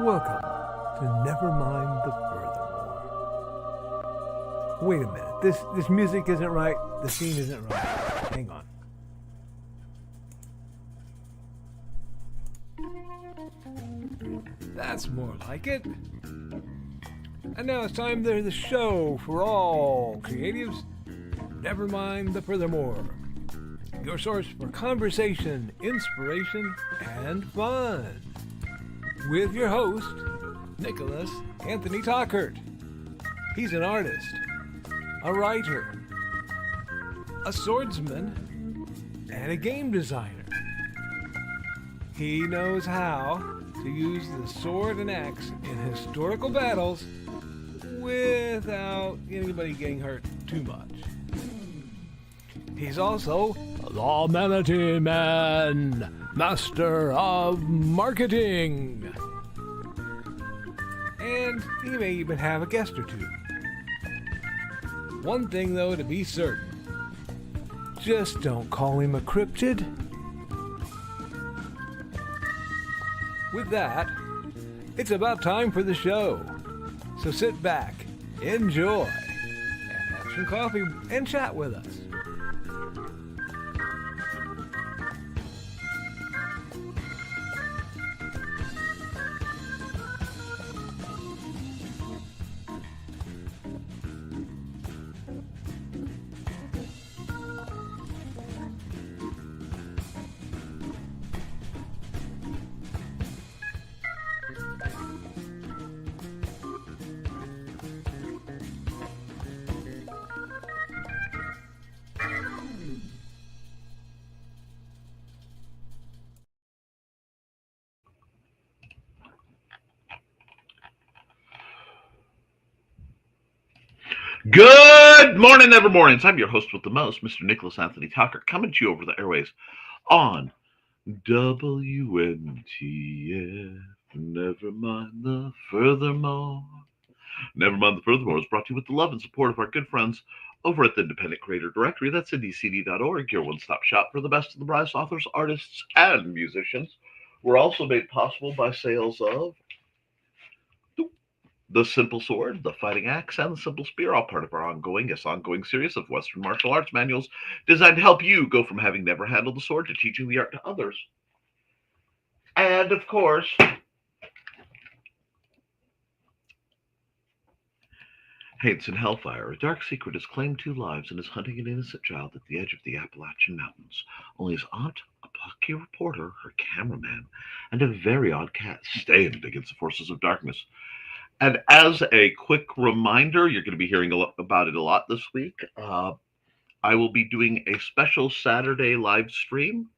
Welcome to Nevermind the Furthermore. Wait a minute, this music isn't right, the scene isn't right. Hang on. That's more like it. And now it's time for the show for all creatives. Nevermind the Furthermore. Your source for conversation, inspiration, and fun. With your host, Nicholas Anthony Tockert. He's an artist, a writer, a swordsman, and a game designer. He knows how to use the sword and axe in historical battles without anybody getting hurt too much. He's also the Manatee Man, master of marketing. And he may even have a guest or two. One thing, though, to be certain. Just don't call him a cryptid. With that, it's about time for the show. So sit back, enjoy, and have some coffee and chat with us. Good morning, Nevermornings. I'm your host with the most, Mr. Nicholas Anthony Tockert, coming to you over the airways on WNTF. Nevermind the Furthermore. Nevermind the Furthermore is brought to you with the love and support of our good friends over at the Independent Creator Directory. That's indcd.org, your one-stop shop for the best of the brightest authors, artists, and musicians. We're also made possible by sales of the Simple Sword, the Fighting Axe, and the Simple Spear, all part of our ongoing series of Western martial arts manuals designed to help you go from having never handled the sword to teaching the art to others. And, of course, Hates and Hellfire. A dark secret has claimed 2 lives and is hunting an innocent child at the edge of the Appalachian Mountains. Only his aunt, a plucky reporter, her cameraman, and a very odd cat stand against the forces of darkness. And as a quick reminder, you're going to be hearing about it a lot this week. I will be doing a special Saturday live stream,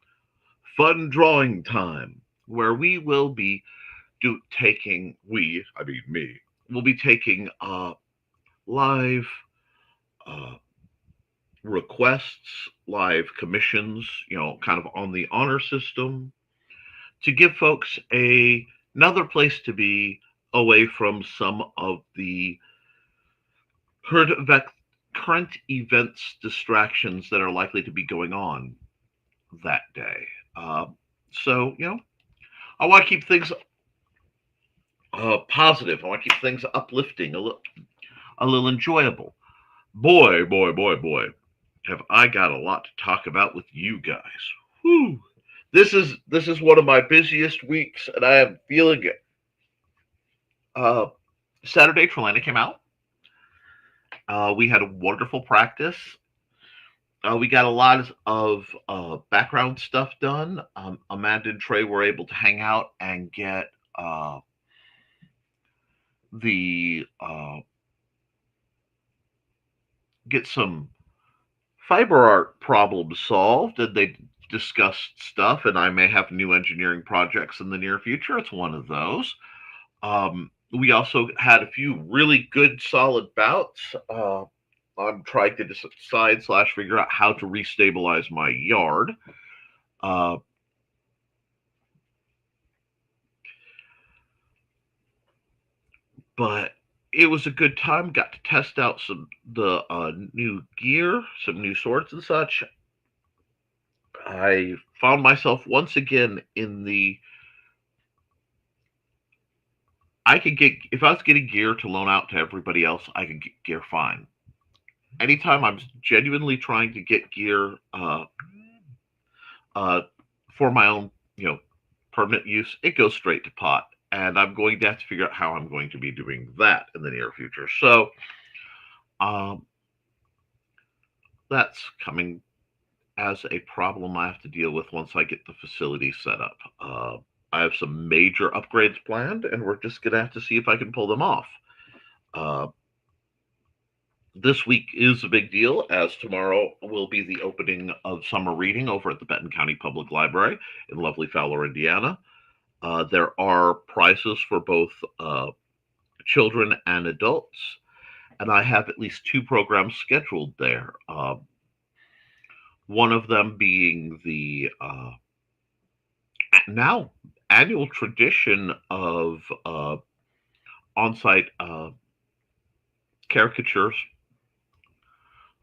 Fun Drawing Time, where we will be me, will be taking live requests, live commissions, kind of on the honor system to give folks another place to be away from some of the current events distractions that are likely to be going on that day. So, I want to keep things positive. I want to keep things uplifting, a little enjoyable. Boy, have I got a lot to talk about with you guys. Whew. This is one of my busiest weeks, and I am feeling it. Saturday, Trelana came out. We had a wonderful practice. We got a lot of background stuff done. Amanda and Trey were able to hang out and get some fiber art problems solved, and they discussed stuff. And I may have new engineering projects in the near future. It's one of those. We also had a few really good, solid bouts. I'm trying to decide / figure out how to restabilize my yard. But it was a good time. Got to test out the new gear, some new swords and such. I found myself once again in the I could get, if I was getting gear to loan out to everybody else, I could get gear fine. Anytime I'm genuinely trying to get gear uh, for my own, you know, permanent use, it goes straight to pot. And I'm going to have to figure out how I'm going to be doing that in the near future. So um, that's coming as a problem I have to deal with once I get the facility set up. I have some major upgrades planned, and we're just going to have to see if I can pull them off. Uh, this week is a big deal, as tomorrow will be the opening of summer reading over at the Benton County Public Library in lovely Fowler, Indiana. There are prizes for both children and adults, and I have at least two programs scheduled there. One of them being the now annual tradition of on-site caricatures.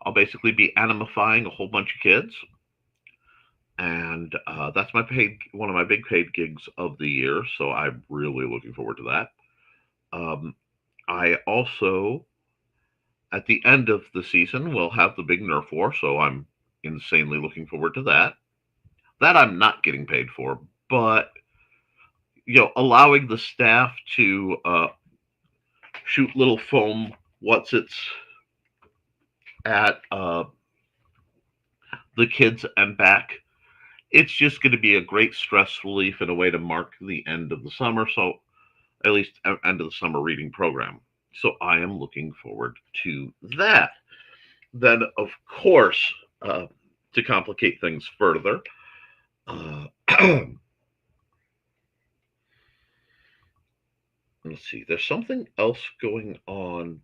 I'll basically be animifying a whole bunch of kids, and that's one of my big paid gigs of the year. So I'm really looking forward to that. I also, at the end of the season, will have the big Nerf war, so I'm insanely looking forward to that. That I'm not getting paid for, but allowing the staff to shoot little foam what's it's at the kids and back. It's just going to be a great stress relief and a way to mark the end of the summer. So, at least end of the summer reading program. So, I am looking forward to that. Then, of course, to complicate things further, let's see, there's something else going on.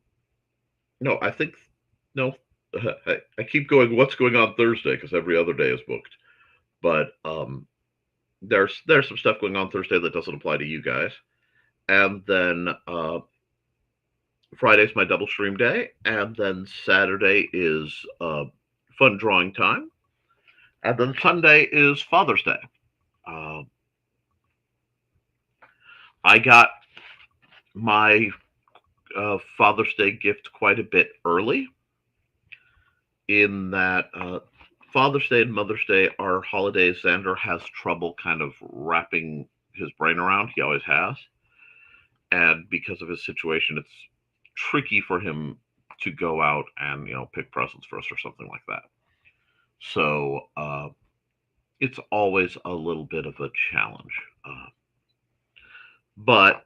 No, I think, no, I keep going, what's going on Thursday? Because every other day is booked. But there's some stuff going on Thursday that doesn't apply to you guys. And then Friday's my double stream day. And then Saturday is fun drawing time. And then Sunday is Father's Day. I got my Father's Day gift quite a bit early, in that Father's Day and Mother's Day are holidays Xander has trouble kind of wrapping his brain around. He always has. And because of his situation, it's tricky for him to go out and, pick presents for us or something like that. So it's always a little bit of a challenge. But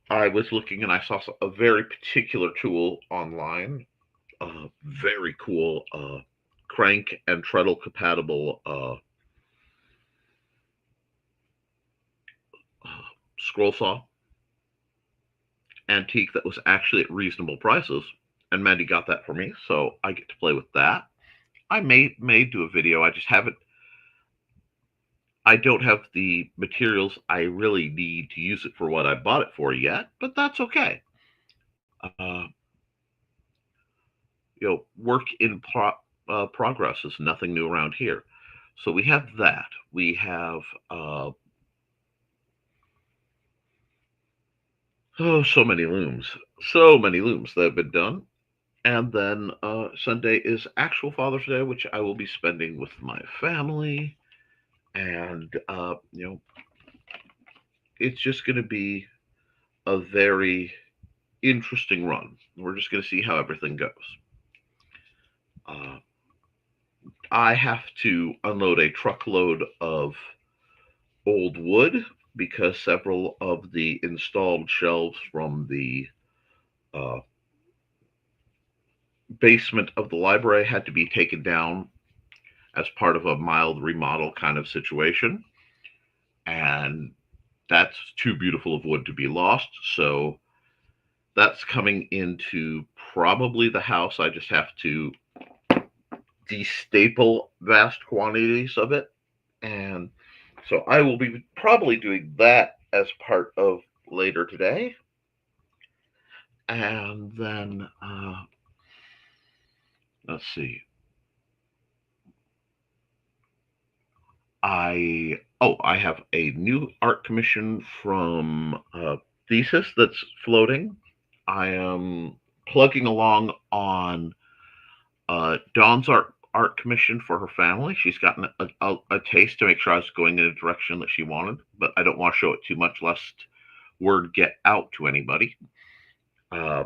I was looking and I saw a very particular tool online. Very cool crank and treadle compatible scroll saw antique that was actually at reasonable prices, and Mandy got that for me, so I get to play with that. I may do a video. I don't have the materials I really need to use it for what I bought it for yet, but that's okay. Work in progress is nothing new around here. So we have that. We have so many looms that have been done. And then Sunday is actual Father's Day, which I will be spending with my family. And, it's just going to be a very interesting run. We're just going to see how everything goes. I have to unload a truckload of old wood because several of the installed shelves from the basement of the library had to be taken down as part of a mild remodel kind of situation. And that's too beautiful of wood to be lost. So that's coming into probably the house. I just have to destaple vast quantities of it. And so I will be probably doing that as part of later today. And then, let's see. I Oh, I have a new art commission from Thesis that's floating. I am plugging along on Dawn's art commission for her family. She's gotten a taste to make sure I was going in a direction that she wanted, but I don't want to show it too much lest word get out to anybody. Uh,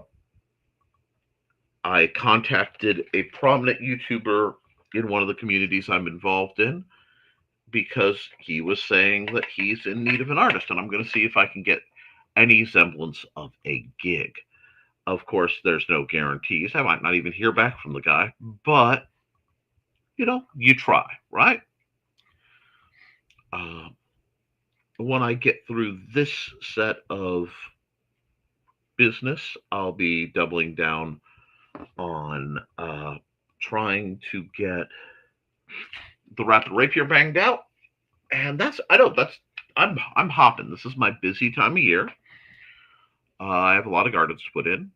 I contacted a prominent YouTuber in one of the communities I'm involved in because he was saying that he's in need of an artist, and I'm going to see if I can get any semblance of a gig. Of course, there's no guarantees. I might not even hear back from the guy, but you try, right? Uh, when I get through this set of business, I'll be doubling down on trying to get the rapid rapier banged out, and I'm hopping. This is my busy time of year. I have a lot of gardens to put in.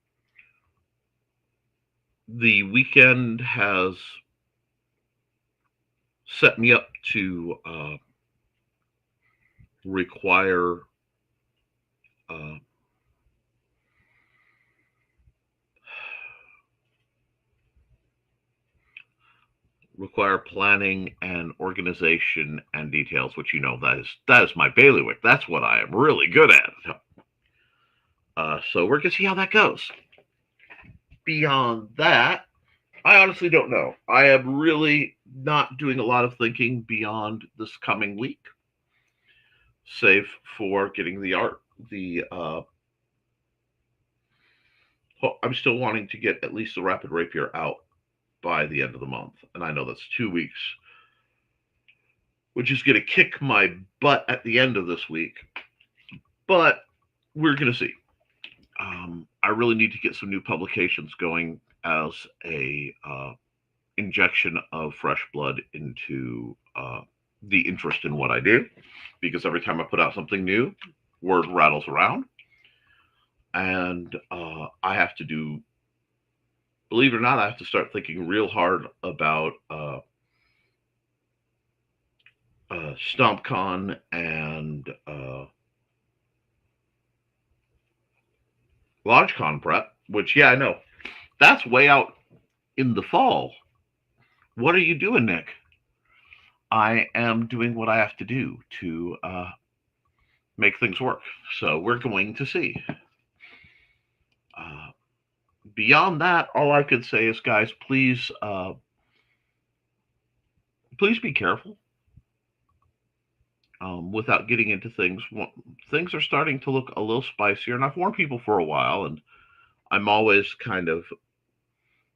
The weekend has set me up to require uh, require planning and organization and details, which that is my bailiwick. That's what I am really good at. So we're gonna see how that goes. Beyond that, I honestly don't know. I am really not doing a lot of thinking beyond this coming week, save for getting the art. I'm still wanting to get at least the rapid rapier out by the end of the month, and I know that's 2 weeks, which is going to kick my butt at the end of this week. But we're going to see. I really need to get some new publications going as a injection of fresh blood into the interest in what I do, because every time I put out something new, word rattles around, and I have to do. Believe it or not, I have to start thinking real hard about StompCon and LaunchCon prep, which, yeah, I know. That's way out in the fall. What are you doing, Nick? I am doing what I have to do to make things work. So we're going to see. Uh, Beyond that, all I could say is, guys, please be careful. Without getting into things, things are starting to look a little spicier, and I've warned people for a while, and I'm always kind of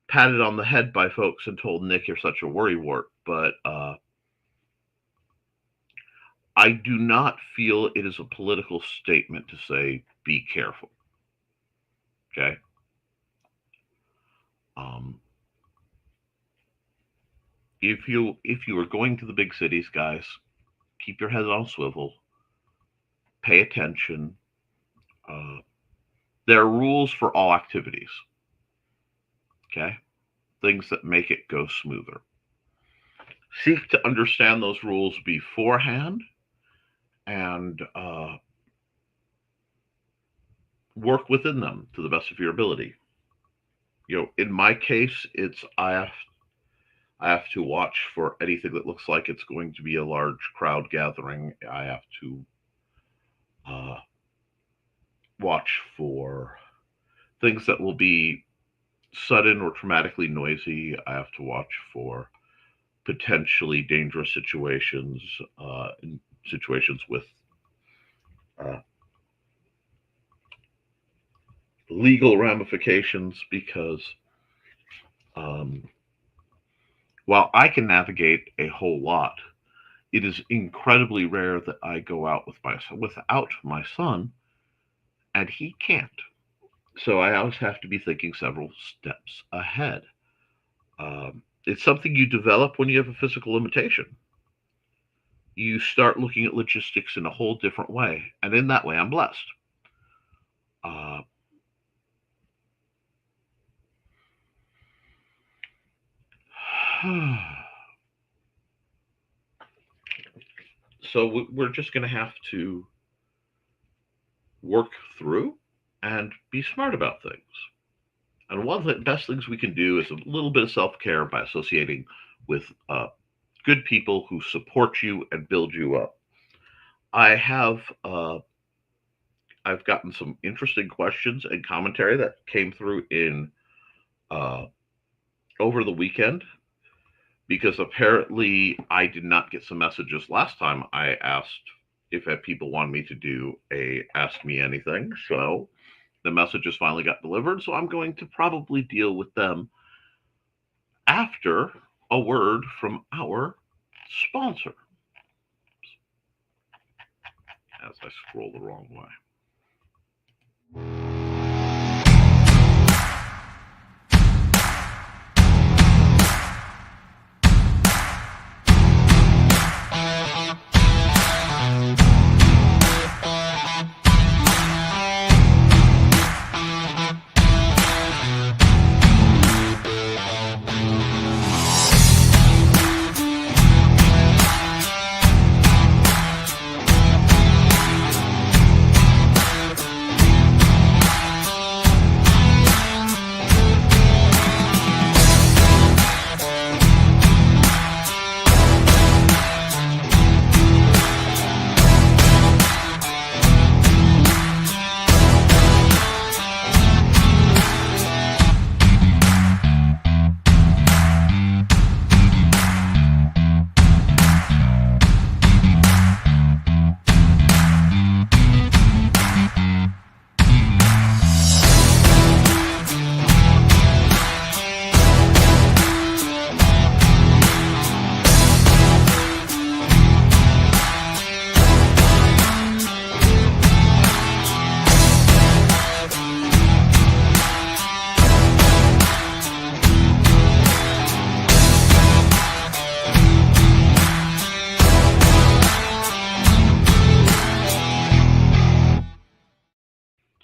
patted on the head by folks and told, Nick, you're such a worrywart. But I do not feel it is a political statement to say, be careful. Okay? If you are going to the big cities, guys, keep your head on a swivel. Pay attention. There are rules for all activities. Okay? Things that make it go smoother. Seek to understand those rules beforehand and work within them to the best of your ability. In my case, it's I have to watch for anything that looks like it's going to be a large crowd gathering. I have to watch for things that will be sudden or traumatically noisy. I have to watch for potentially dangerous situations, situations with uh, legal ramifications, because um, while I can navigate a whole lot, it is incredibly rare that I go out without my son, and he can't. So I always have to be thinking several steps ahead. It's something you develop when you have a physical limitation. You start looking at logistics in a whole different way, and in that way, I'm blessed. Uh, So we're just going to have to work through and be smart about things. And one of the best things we can do is a little bit of self care by associating with good people who support you and build you up. I have I've gotten some interesting questions and commentary that came through in uh, over the weekend because apparently I did not get some messages last time I asked if people wanted me to do a Ask Me Anything. So the messages finally got delivered. So I'm going to probably deal with them after a word from our sponsor. As I scroll the wrong way.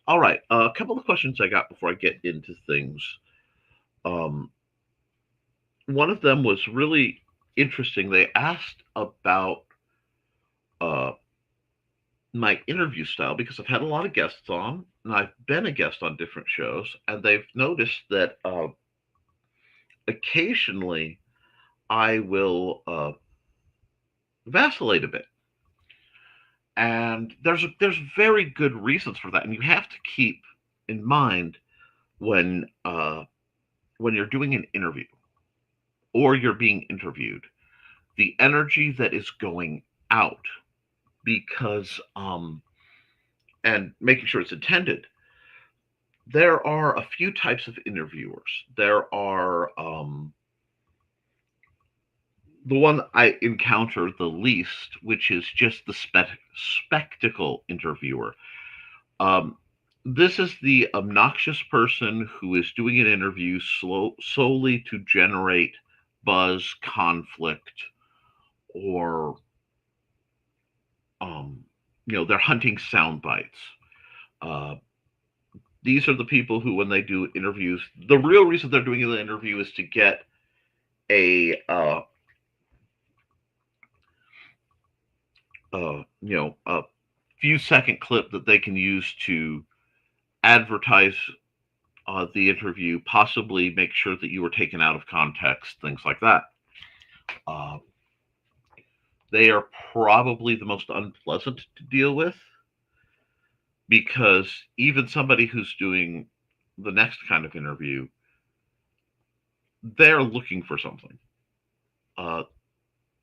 All right, a couple of questions I got before I get into things. Um, One of them was really interesting. They asked about uh, my interview style because I've had a lot of guests on, and I've been a guest on different shows, and they've noticed that occasionally I will vacillate a bit, and there's very good reasons for that, and you have to keep in mind when when you're doing an interview or you're being interviewed, the energy that is going out because and making sure it's intended. There are a few types of interviewers. There are the one I encounter the least, which is just the spectacle interviewer. Um, this is the obnoxious person who is doing an interview solely to generate buzz, conflict, or um, they're hunting sound bites. Uh, these are the people who, when they do interviews, the real reason they're doing the interview is to get a few second clip that they can use to advertise the interview, possibly make sure that you were taken out of context, things like that. Uh, they are probably the most unpleasant to deal with because even somebody who's doing the next kind of interview, they're looking for something. Uh,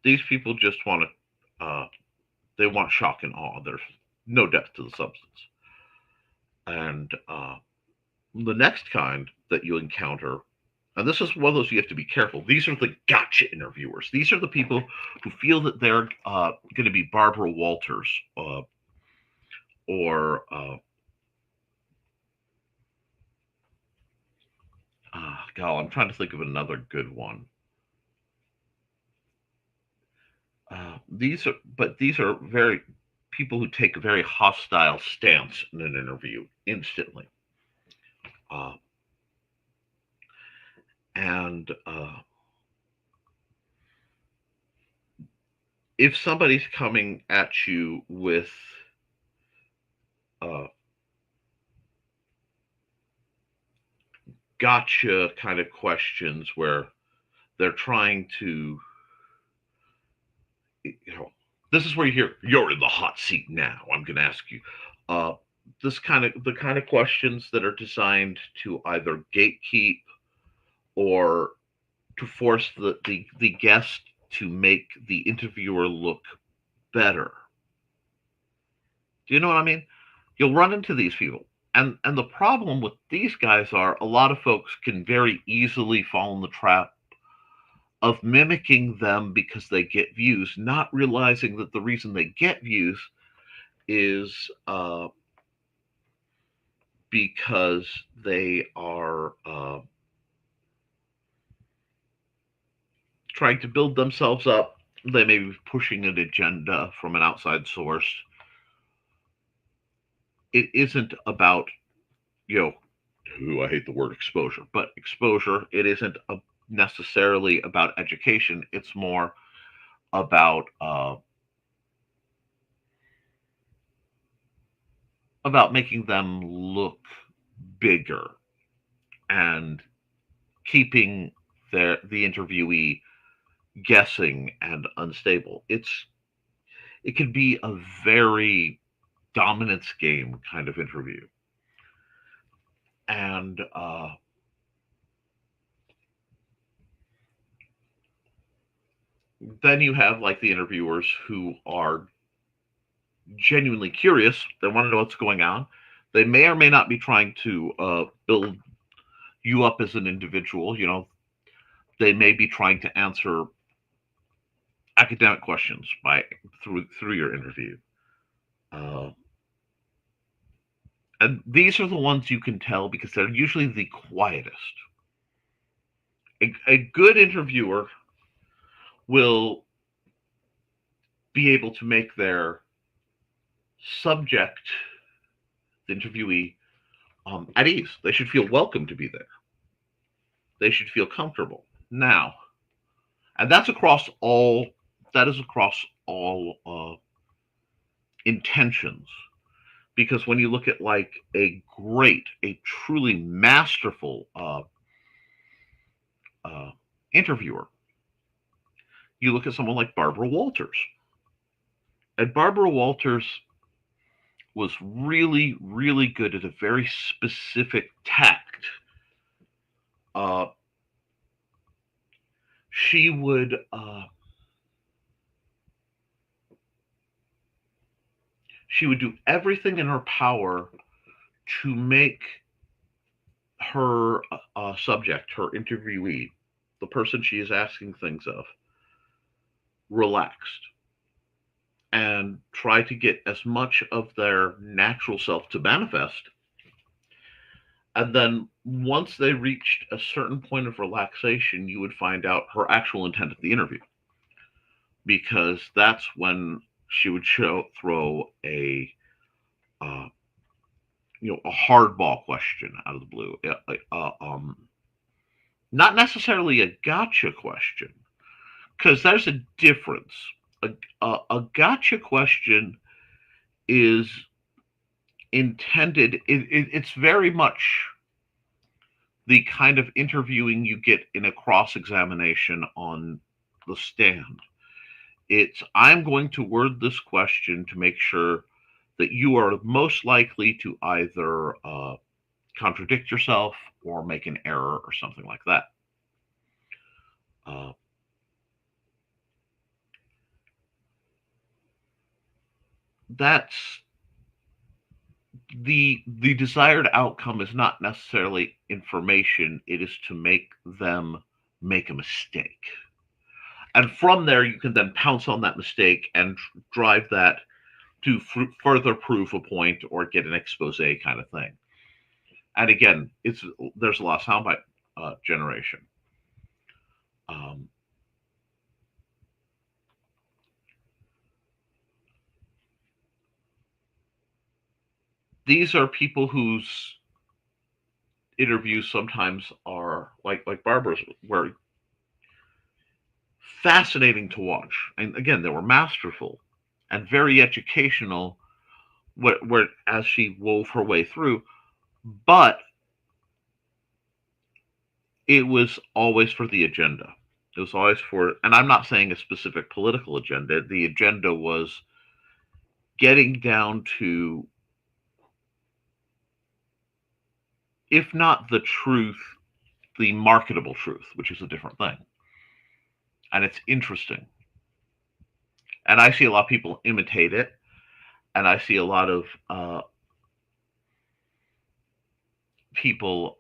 these people just want to, they want shock and awe. There's no depth to the substance. And the next kind that you encounter, and this is one of those you have to be careful. These are the gotcha interviewers. These are the people who feel that they're going to be Barbara Walters or God, I'm trying to think of another good one. These are very people who take a very hostile stance in an interview instantly, uh, and if somebody's coming at you with uh, gotcha kind of questions where they're trying to, you know, this is where you hear, "You're in the hot seat now. I'm going to ask you." Uh, the kind of questions that are designed to either gatekeep or to force the guest to make the interviewer look better. Do you know what I mean? You'll run into these people. And the problem with these guys are a lot of folks can very easily fall in the trap of mimicking them because they get views, not realizing that the reason they get views is because they are trying to build themselves up. They may be pushing an agenda from an outside source. It isn't about, you know, ooh, I hate the word exposure, but exposure, it isn't necessarily about education. It's more about making them look bigger and keeping the interviewee guessing and unstable. It could be a very dominance game kind of interview, and then you have like the interviewers who are genuinely curious. They want to know what's going on. They may or may not be trying to build you up as an individual. You know, they may be trying to answer academic questions by through your interview. Uh, and these are the ones you can tell because they're usually the quietest. A good interviewer will be able to make their subject, the interviewee, at ease. They should feel welcome to be there. They should feel comfortable. Now, and that's across all. That is across all intentions. Because when you look at like a truly masterful interviewer, you look at someone like Barbara Walters. And Barbara Walters was really, really good at a very specific tact. Uh, she would she would do everything in her power to make her subject, her interviewee, the person she is asking things of, relaxed and try to get as much of their natural self to manifest. And then once they reached a certain point of relaxation, you would find out her actual intent of the interview. Because that's when she would throw a a hardball question out of the blue. Not necessarily a gotcha question, because there's a difference. A gotcha question is intended, it's very much the kind of interviewing you get in a cross examination on the stand. It's, I'm going to word this question to make sure that you are most likely to either contradict yourself or make an error or something like that. That's the desired outcome is not necessarily information. It is to make them make a mistake. And from there, you can then pounce on that mistake and drive that to further prove a point or get an expose kind of thing. And again, there's a lot of soundbite generation. These are people whose interviews sometimes are like Barbara's, where fascinating to watch. And again, they were masterful and very educational where as she wove her way through, but it was always for the agenda. It was always for, and I'm not saying a specific political agenda. The agenda was getting down to, if not the truth, the marketable truth, which is a different thing. And it's interesting. And I see a lot of people imitate it, and I see a lot of people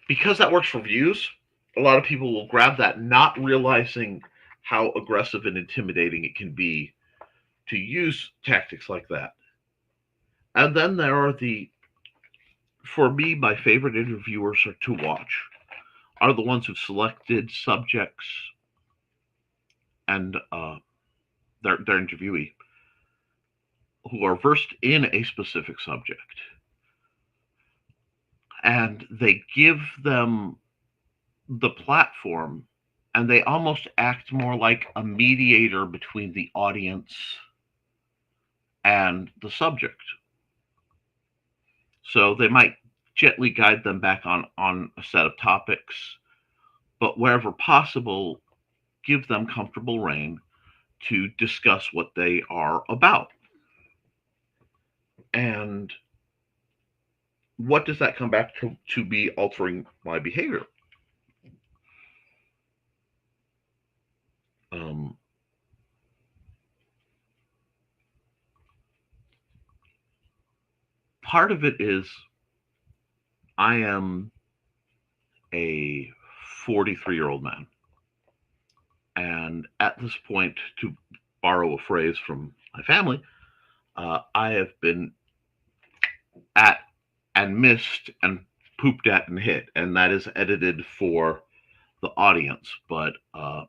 because that works for views. A lot of people will grab that, not realizing how aggressive and intimidating it can be to use tactics like that. And then there are for me, my favorite interviewers are to watch are the ones who've selected subjects and their interviewee who are versed in a specific subject. And they give them the platform and they almost act more like a mediator between the audience and the subject. So they might gently guide them back on a set of topics, but wherever possible, give them comfortable reign to discuss what they are about. And what does that come back to be altering my behavior? Um, Part of it is I am a 43-year-old man. And at this point, to borrow a phrase from my family, I have been at and missed and pooped at and hit. And that is edited for the audience. But I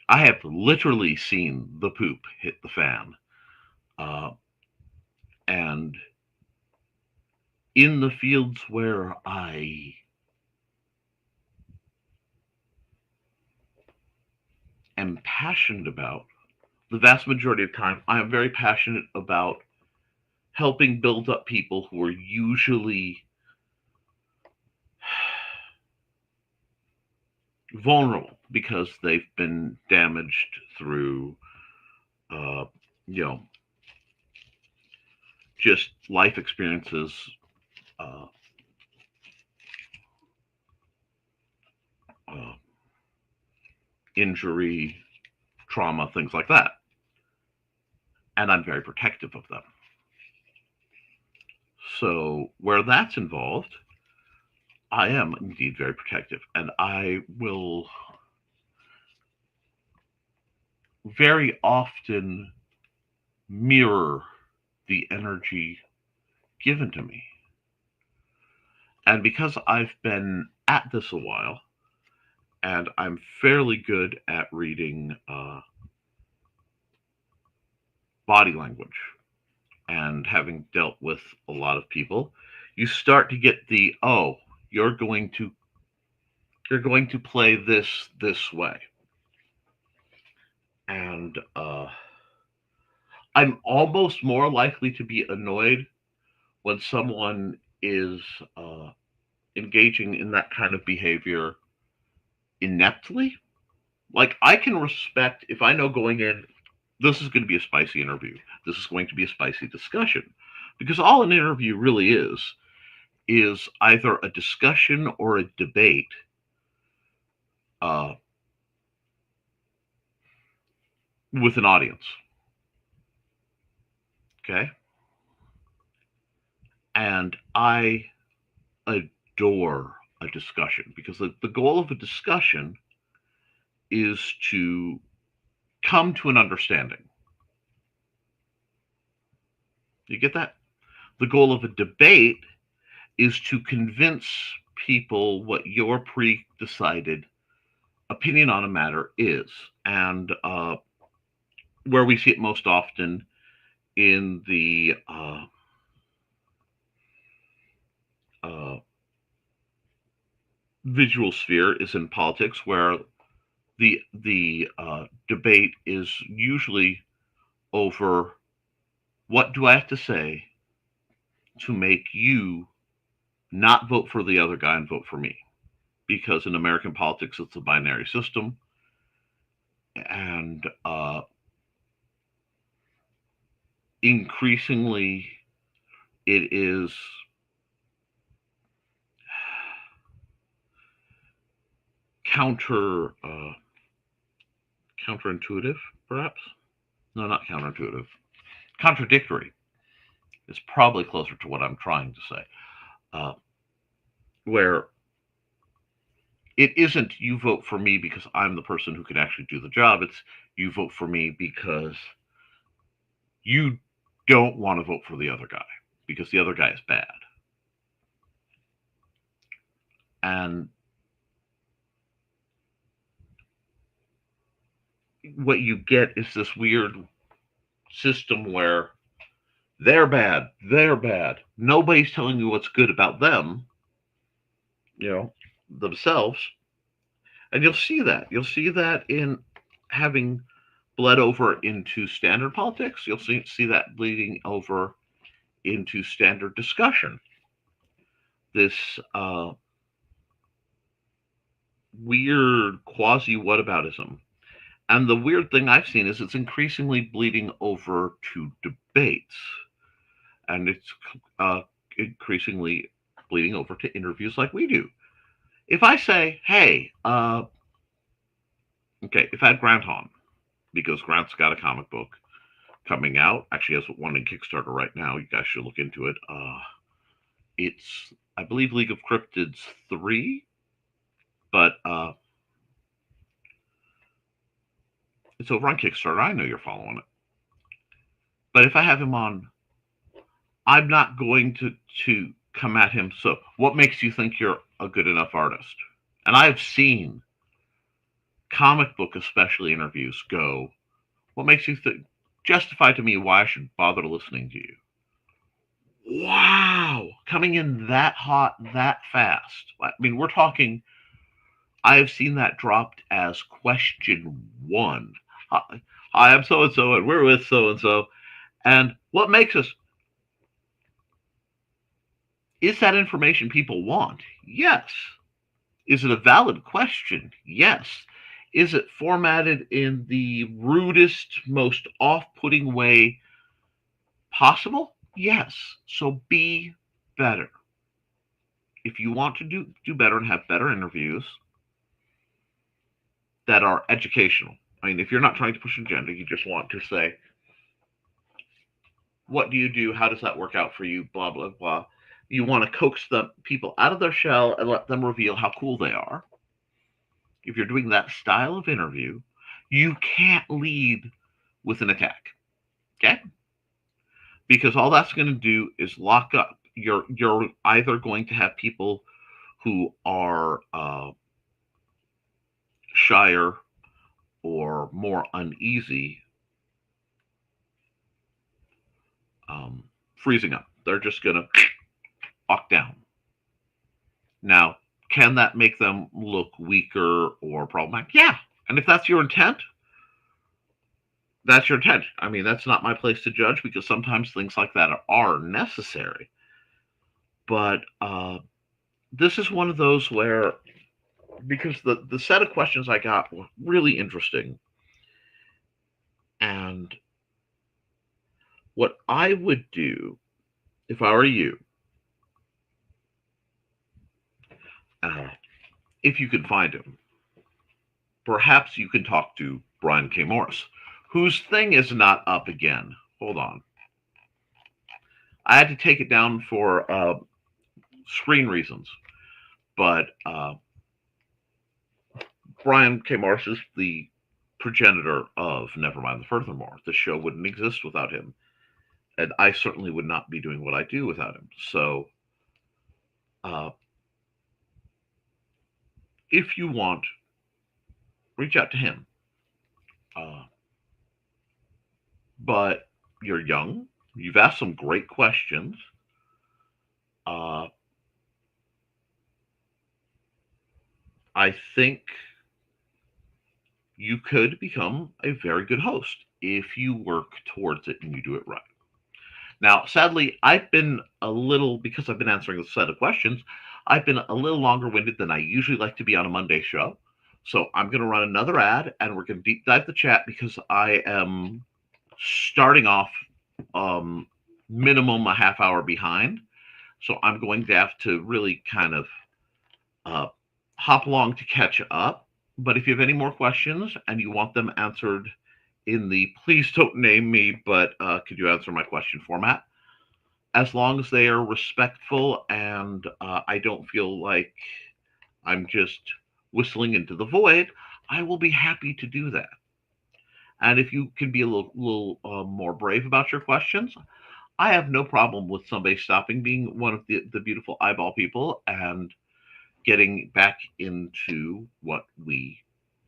have literally seen the poop hit the fan. Uh, and in the fields where I am passionate about, the vast majority of time, I am very passionate about helping build up people who are usually vulnerable because they've been damaged through, uh, you know, just life experiences, uh, uh, injury, trauma, things like that. And I'm very protective of them. So where that's involved, I am indeed very protective, and I will very often mirror the energy given to me. And because I've been at this a while, and I'm fairly good at reading body language, and having dealt with a lot of people, you start to get the, oh, you're going to play this way. And I'm almost more likely to be annoyed when someone is engaging in that kind of behavior ineptly. Like, I can respect if I know going in, this is going to be a spicy interview. This is going to be a spicy discussion. Because all an interview really is either a discussion or a debate uh, with an audience. Okay? And I adore a discussion because the goal of a discussion is to come to an understanding. You get that? The goal of a debate is to convince people what your pre-decided opinion on a matter is. And where we see it most often in the visual sphere is in politics, where the debate is usually over what do I have to say to make you not vote for the other guy and vote for me. Because in American politics, it's a binary system, and increasingly it is counterintuitive, perhaps. No, not counterintuitive. Contradictory is probably closer to what I'm trying to say. Uh, where it isn't you vote for me because I'm the person who can actually do the job. It's you vote for me because you don't want to vote for the other guy because the other guy is bad. And what you get is this weird system where they're bad, they're bad. Nobody's telling you what's good about them, you know, themselves. And you'll see that. You'll see that in having bled over into standard politics. You'll see that bleeding over into standard discussion. This weird quasi whataboutism. And the weird thing I've seen is it's increasingly bleeding over to debates. And it's increasingly bleeding over to interviews like we do. If I say, hey, okay, if I had Grant on, because Grant's got a comic book coming out, actually has one in Kickstarter right now, you guys should look into it. It's, I believe, League of Cryptids 3, but it's over on Kickstarter. I know you're following it. But if I have him on, I'm not going to come at him. So, what makes you think you're a good enough artist? And I've seen comic book, especially interviews, go, what makes you think, justify to me why I should bother listening to you? Wow, coming in that hot, that fast. I mean, we're talking, I have seen that dropped as question one. Hi, I'm so and so, and we're with so and so. And what makes us, is that information people want? Yes. Is it a valid question? Yes. Is it formatted in the rudest, most off putting way possible? Yes. So be better. If you want to do better and have better interviews that are educational, I mean, if you're not trying to push an agenda, you just want to say, what do you do? How does that work out for you? Blah, blah, blah. You want to coax the people out of their shell and let them reveal how cool they are. If you're doing that style of interview, you can't lead with an attack. Okay? Because all that's going to do is lock up. You're either going to have people who are shyer or more uneasy freezing up. They're just going to lock down. Now, can that make them look weaker or problematic? Yeah. And if that's your intent, that's your intent. I mean, that's not my place to judge because sometimes things like that are necessary. But this is one of those where, because the set of questions I got were really interesting. And what I would do if I were you, if you can find him, perhaps you can talk to Brian K. Morris, whose thing is not up again. Hold on. I had to take it down for screen reasons, but Brian K. Morris is the progenitor of Nevermind the Furthermore. The show wouldn't exist without him, and I certainly would not be doing what I do without him. So, if you want, reach out to him. But you're young. You've asked some great questions. I think you could become a very good host if you work towards it and you do it right. Now, sadly, I've been a little, because I've been answering a set of questions, I've been a little longer winded than I usually like to be on a Monday show. So I'm going to run another ad and we're going to deep dive the chat because I am starting off um, minimum a half hour behind. So I'm going to have to really kind of uh, hop along to catch up. But if you have any more questions and you want them answered in the please don't name me, but could you answer my question format? As long as they are respectful and I don't feel like I'm just whistling into the void, I will be happy to do that. And if you can be a little more brave about your questions, I have no problem with somebody stopping being one of the beautiful eyeball people and getting back into what we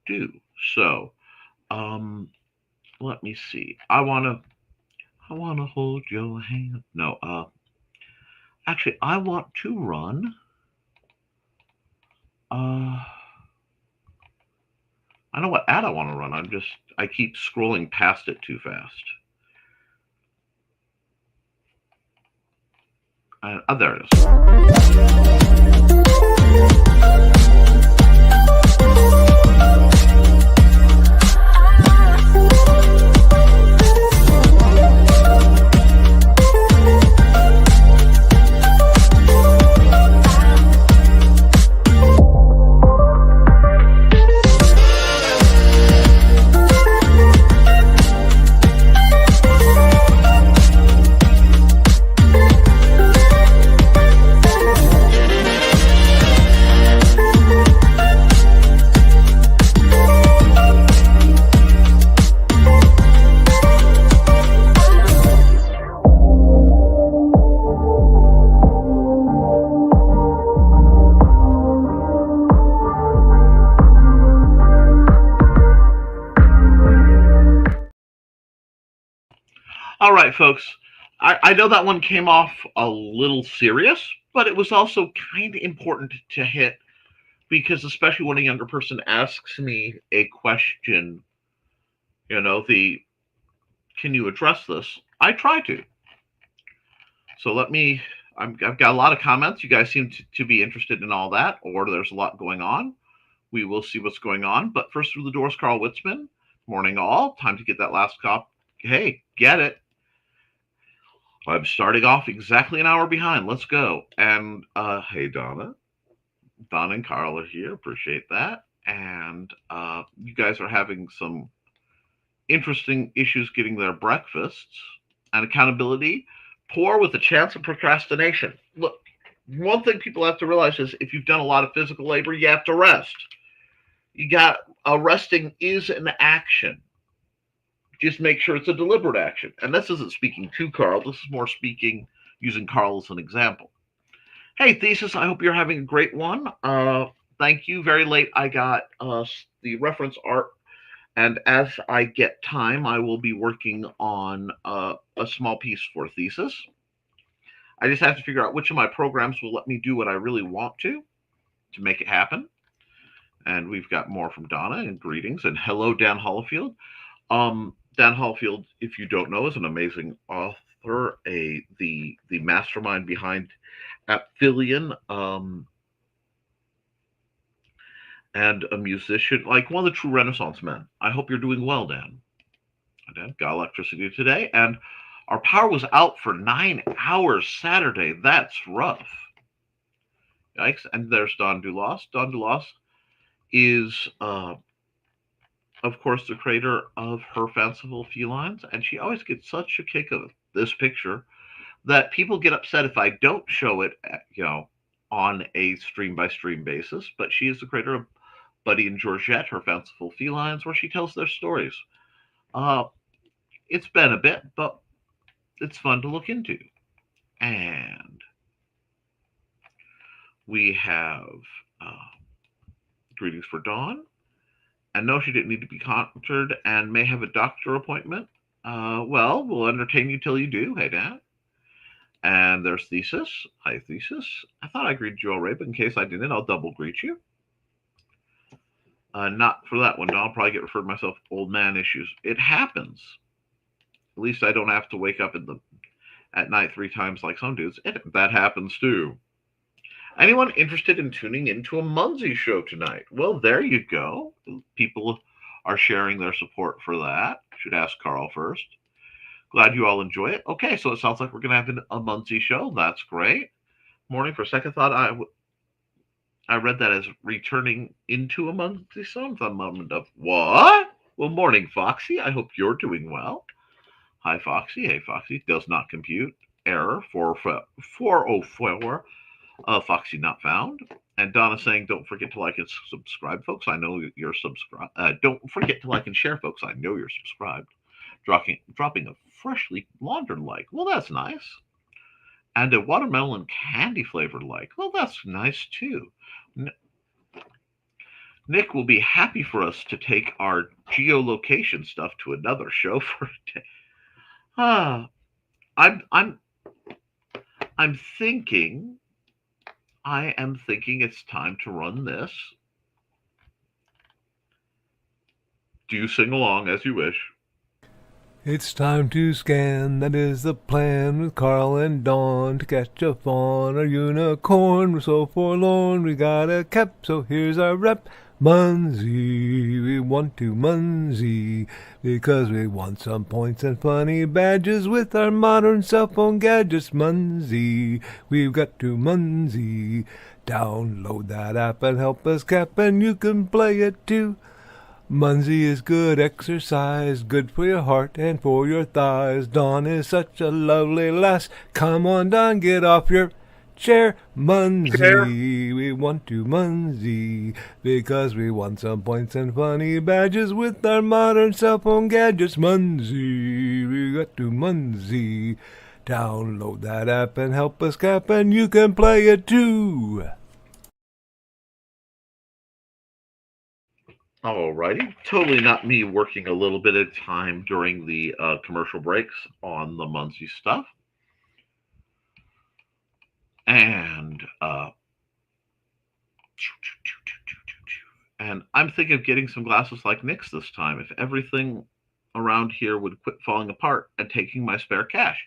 do. So, um, let me see. I wanna hold your hand. No, actually, I want to run. Uh, I know what ad I want to run. I keep scrolling past it too fast. There it is. All right, folks. I know that one came off a little serious, but it was also kind of important to hit because, especially when a younger person asks me a question, the can you address this? I try to. So I've got a lot of comments. You guys seem to be interested in all that, or there's a lot going on. We will see what's going on. But first through the doors, Carl Witzman. Morning, all. Time to get that last cop. Hey, get it. I'm starting off exactly an hour behind. Let's go. And hey, Donna. Donna and Carl are here. Appreciate that. And you guys are having some interesting issues getting their breakfasts and accountability. Poor with a chance of procrastination. Look, one thing people have to realize is if you've done a lot of physical labor, you have to rest. Resting is an action. Just make sure it's a deliberate action. And this isn't speaking to Carl. This is more speaking using Carl as an example. Hey, Thesis, I hope you're having a great one. Thank you. Very late, I got the reference art. And as I get time, I will be working on a small piece for Thesis. I just have to figure out which of my programs will let me do what I really want to make it happen. And we've got more from Donna, and greetings, and hello, Dan Hollifield. Dan Hollifield, if you don't know, is an amazing author, the mastermind behind Apphilion, and a musician, like one of the true Renaissance men. I hope you're doing well, Dan. Dan got electricity today, and our power was out for 9 hours Saturday. That's rough. Yikes. And there's Don Dulas. Don Dulas is, of course, the creator of Her Fanciful Felines, and she always gets such a kick of this picture that people get upset if I don't show it, on a stream-by-stream basis. But she is the creator of Buddy and Georgette, Her Fanciful Felines, where she tells their stories. It's been a bit, but it's fun to look into. And we have greetings for Dawn. And no, she didn't need to be countered and may have a doctor appointment. Well, we'll entertain you till you do. Hey, Dan. And there's Thesis. Hi, Thesis. I thought I greeted you already, but in case I didn't, I'll double greet you. Not for that one. I'll probably get referred to myself old man issues. It happens. At least I don't have to wake up at night 3 times like some dudes. That happens too. Anyone interested in tuning into a Munsey show tonight? Well, there you go. People are sharing their support for that. Should ask Carl first. Glad you all enjoy it. Okay, so it sounds like we're going to have a Munsey show. That's great. Morning, for a second thought, I read that as returning into a Munsey song. A moment of what? Well, morning, Foxy. I hope you're doing well. Hi, Foxy. Hey, Foxy. Does not compute. Error 404. Foxy not found. And Donna saying, don't forget to like and subscribe, folks. I know you're subscribed. Don't forget to like and share, folks. I know you're subscribed. Dropping a freshly laundered like. Well, that's nice. And a watermelon candy flavored like. Well, that's nice too. Nick will be happy for us to take our geolocation stuff to another show for a day. I'm thinking. I am thinking it's time to run this. Do you sing along as you wish? It's time to scan, that is the plan, with Carl and Dawn to catch a fawn or unicorn. We're so forlorn, we got a Koepp, so here's our rep. Munsey, we want to Munsey, because we want some points and funny badges with our modern cell phone gadgets. Munsey, we've got to Munsey. Download that app and help us Koepp, and you can play it too. Munsey is good exercise, good for your heart and for your thighs. Dawn is such a lovely lass. Come on, Dawn, get off your chair. Munsey, we want to Munsey, because we want some points and funny badges with our modern cell phone gadgets. Munsey, we got to Munsey. Download that app and help us Koepp, and you can play it too. Alrighty, totally not me working a little bit of time during the commercial breaks on the Munsey stuff. And I'm thinking of getting some glasses like Nick's this time. If everything around here would quit falling apart and taking my spare cash.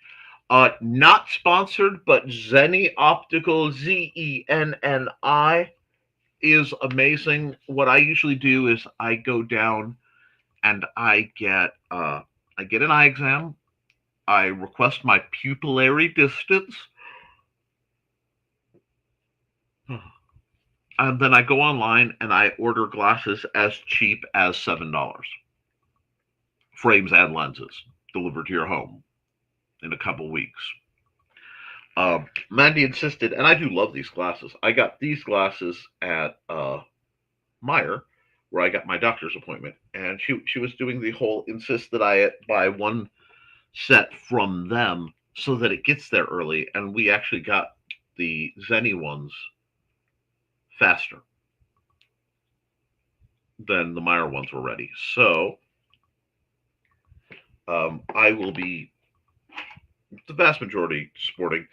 Not sponsored, but Zenni Optical, Zenni, is amazing. What I usually do is I go down and I get an eye exam. I request my pupillary distance. And then I go online and I order glasses as cheap as $7. Frames and lenses delivered to your home in a couple weeks. Mandy insisted, and I do love these glasses. I got these glasses at Meijer, where I got my doctor's appointment, and she was doing the whole insist that I buy one set from them so that it gets there early, and we actually got the Zenni ones faster than the Meijer ones were ready. So I will be the vast majority sporting.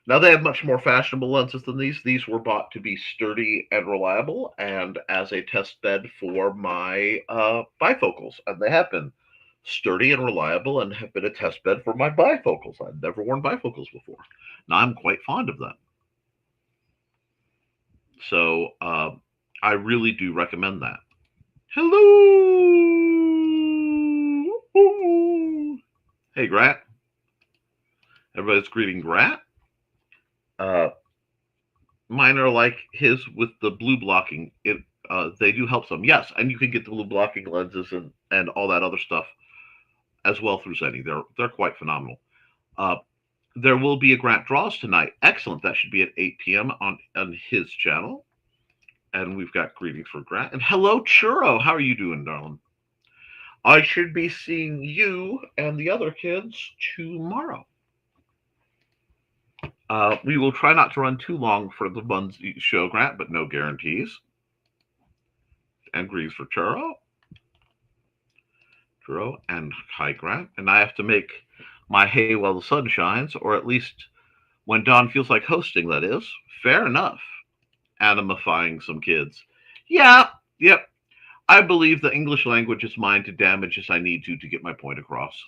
Now, they have much more fashionable lenses than these. These were bought to be sturdy and reliable and as a test bed for my bifocals. And they have been sturdy and reliable and have been a test bed for my bifocals. I've never worn bifocals before. Now, I'm quite fond of them. So I really do recommend that. Hello! Hey, Grant. Everybody's greeting Grant. Mine are like his with the blue blocking. They do help some. Yes, and you can get the blue blocking lenses and all that other stuff as well through Zenni. They're quite phenomenal. There will be a Grant Draws tonight. Excellent. That should be at 8 p.m. on his channel. And we've got greetings for Grant. And hello, Churro. How are you doing, darling? I should be seeing you and the other kids tomorrow. We will try not to run too long for the Munsey show, Grant, but no guarantees. And greetings for Churro. Churro and hi, Grant. And I have to make my hay while the sun shines, or at least when Dawn feels like hosting, that is. Fair enough. Animifying some kids. Yeah, yep. I believe the English language is mine to damage as I need to get my point across.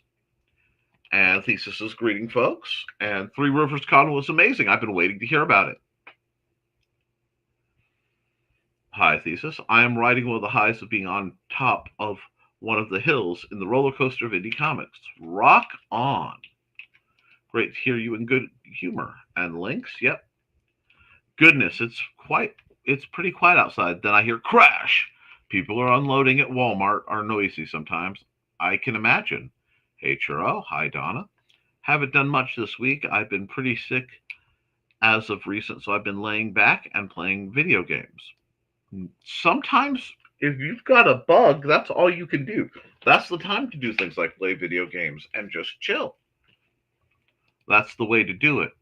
And Thesis is greeting folks. And Three Rivers Con was amazing. I've been waiting to hear about it. Hi, Thesis. I am riding one of the highs of being on top of one of the hills in the roller coaster of indie comics. Rock on. Great to hear you in good humor. And Links, yep. Goodness, it's pretty quiet outside. Then I hear crash. People are unloading at Walmart are noisy sometimes. I can imagine. Hey Churro, hi Donna. Haven't done much this week. I've been pretty sick as of recent, so I've been laying back and playing video games. Sometimes if you've got a bug, that's all you can do. That's the time to do things like play video games and just chill. That's the way to do it.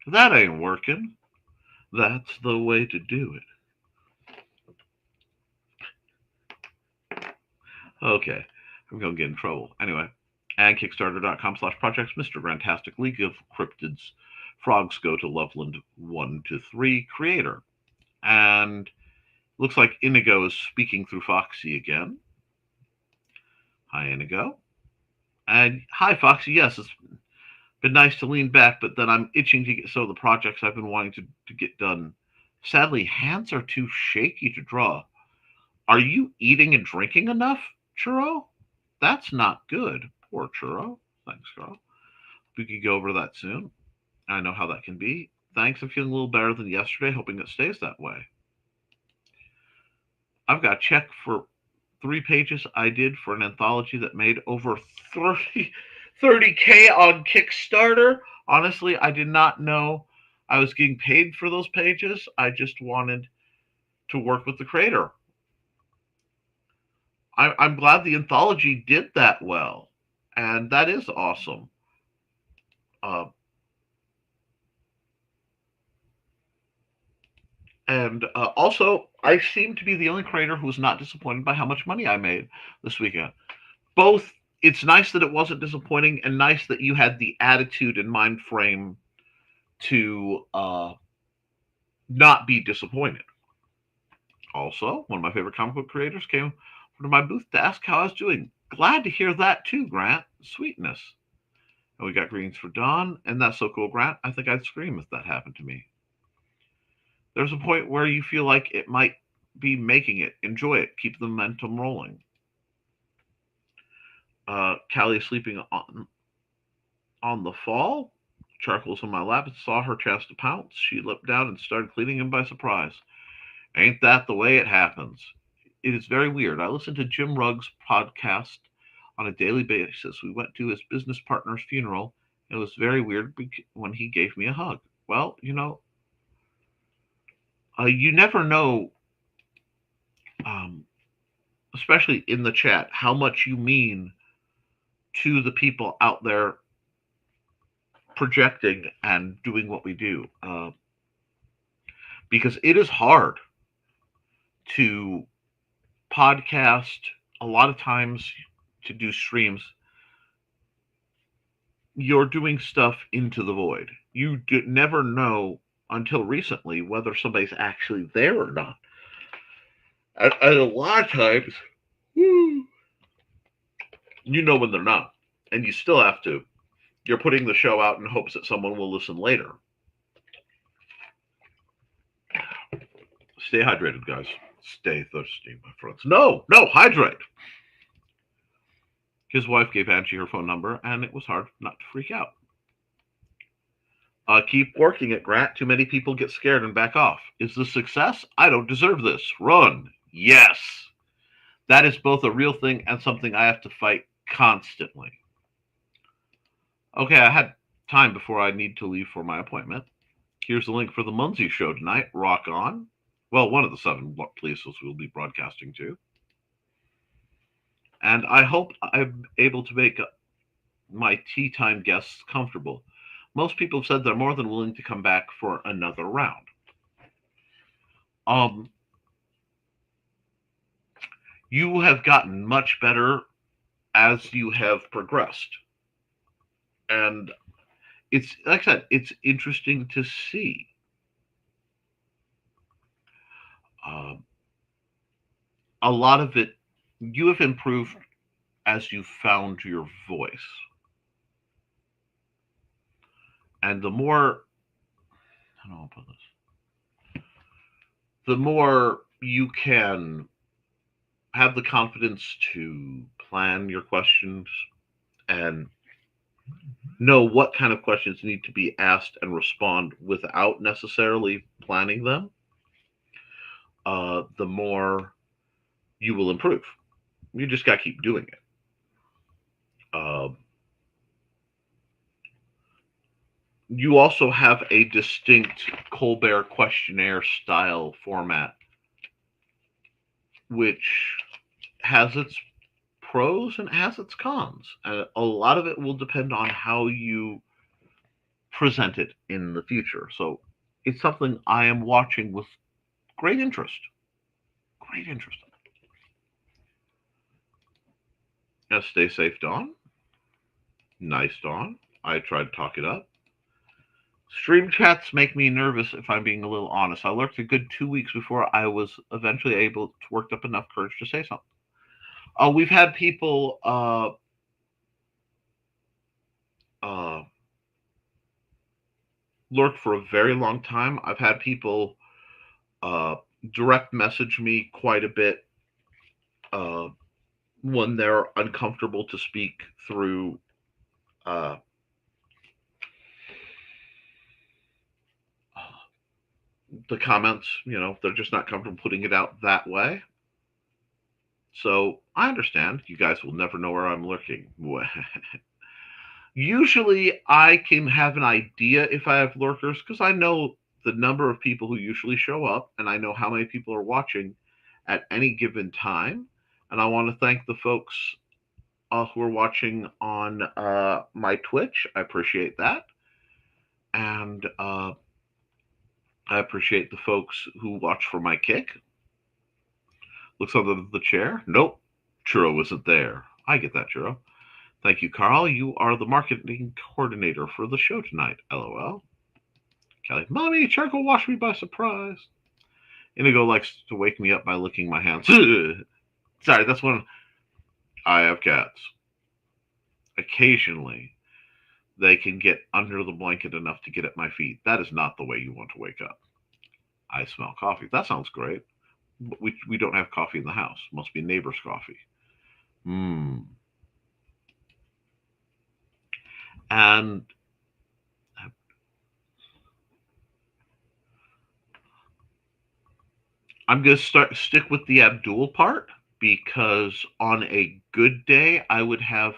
That ain't working. That's the way to do it. Okay, I'm going to get in trouble. Anyway, and Kickstarter.com/projects, Mr. Grantastic, League of Cryptids, Frogs Go to Loveland 1 to 3, creator. And looks like Inigo is speaking through Foxy again. Hi, Inigo. And hi, Foxy. Yes, it's been nice to lean back, but then I'm itching to get some of the projects I've been wanting to get done. Sadly, hands are too shaky to draw. Are you eating and drinking enough, Churro? That's not good. Poor Churro. Thanks, girl. We could go over that soon. I know how that can be. Thanks. I'm feeling a little better than yesterday, hoping it stays that way. I've got a check for 3 pages I did for an anthology that made over 30K on Kickstarter. Honestly, I did not know I was getting paid for those pages. I just wanted to work with the creator. I'm glad the anthology did that well, and that is awesome. Uh, and also, I seem to be the only creator who was not disappointed by how much money I made this weekend. Both, it's nice that it wasn't disappointing, and nice that you had the attitude and mind frame to not be disappointed. Also, one of my favorite comic book creators came to my booth to ask how I was doing. Glad to hear that too, Grant. Sweetness. And we got greetings for Don, and that's so cool, Grant. I think I'd scream if that happened to me. There's a point where you feel like it might be making it. Enjoy it. Keep the momentum rolling. Callie is sleeping on the fall. Charcoal's on my lap and saw her chest pounce. She leapt down and started cleaning him by surprise. Ain't that the way it happens? It is very weird. I listened to Jim Rugg's podcast on a daily basis. We went to his business partner's funeral. It was very weird when he gave me a hug. Well, you never know, um, especially in the chat, how much you mean to the people out there projecting and doing what we do. Because it is hard to podcast, a lot of times to do streams. You're doing stuff into the void. You never know until recently whether somebody's actually there or not. And a lot of times, you know when they're not. And you still have to. You're putting the show out in hopes that someone will listen later. Stay hydrated, guys. Stay thirsty, my friends. No, hydrate. His wife gave Angie her phone number, and it was hard not to freak out. Keep working it, Grant. Too many people get scared and back off. Is this success? I don't deserve this. Run. Yes. That is both a real thing and something I have to fight constantly. Okay, I had time before I need to leave for my appointment. Here's the link for the Munsey show tonight. Rock on. Well, one of the 7 places we'll be broadcasting to. And I hope I'm able to make my tea time guests comfortable. Most people have said they're more than willing to come back for another round. You have gotten much better as you have progressed. And it's, like I said, it's interesting to see. a lot of it, you have improved as you found your voice. And the more, how do I put this? The more you can have the confidence to plan your questions and know what kind of questions need to be asked and respond without necessarily planning them, the more you will improve. You just got to keep doing it. Uh, you also have a distinct Colbert questionnaire style format, which has its pros and has its cons. A lot of it will depend on how you present it in the future. So it's something I am watching with great interest. Great interest. Now, stay safe, Dawn. Nice, Dawn. I tried to talk it up. Stream chats make me nervous if I'm being a little honest. I lurked a good 2 weeks before I was eventually able to work up enough courage to say something. We've had people lurk for a very long time. I've had people uh, direct message me quite a bit uh, when they're uncomfortable to speak through uh, the comments. You know, they're just not comfortable putting it out that way. So I understand. You guys will never know where I'm lurking. Usually, I can have an idea if I have lurkers because I know the number of people who usually show up and I know how many people are watching at any given time. And I want to thank the folks who are watching on my Twitch. I appreciate that. And I appreciate the folks who watch for my kick. Looks under the chair. Nope. Churro wasn't there. I get that, Churro. Thank you, Carl. You are the marketing coordinator for the show tonight. LOL. Kelly. Mommy, charcoal washed me by surprise. Inigo likes to wake me up by licking my hands. Sorry, that's when I have cats. Occasionally, they can get under the blanket enough to get at my feet. That is not the way you want to wake up. I smell coffee. That sounds great. But we don't have coffee in the house. Must be neighbor's coffee. And I'm going to stick with the Abdul part because on a good day, I would have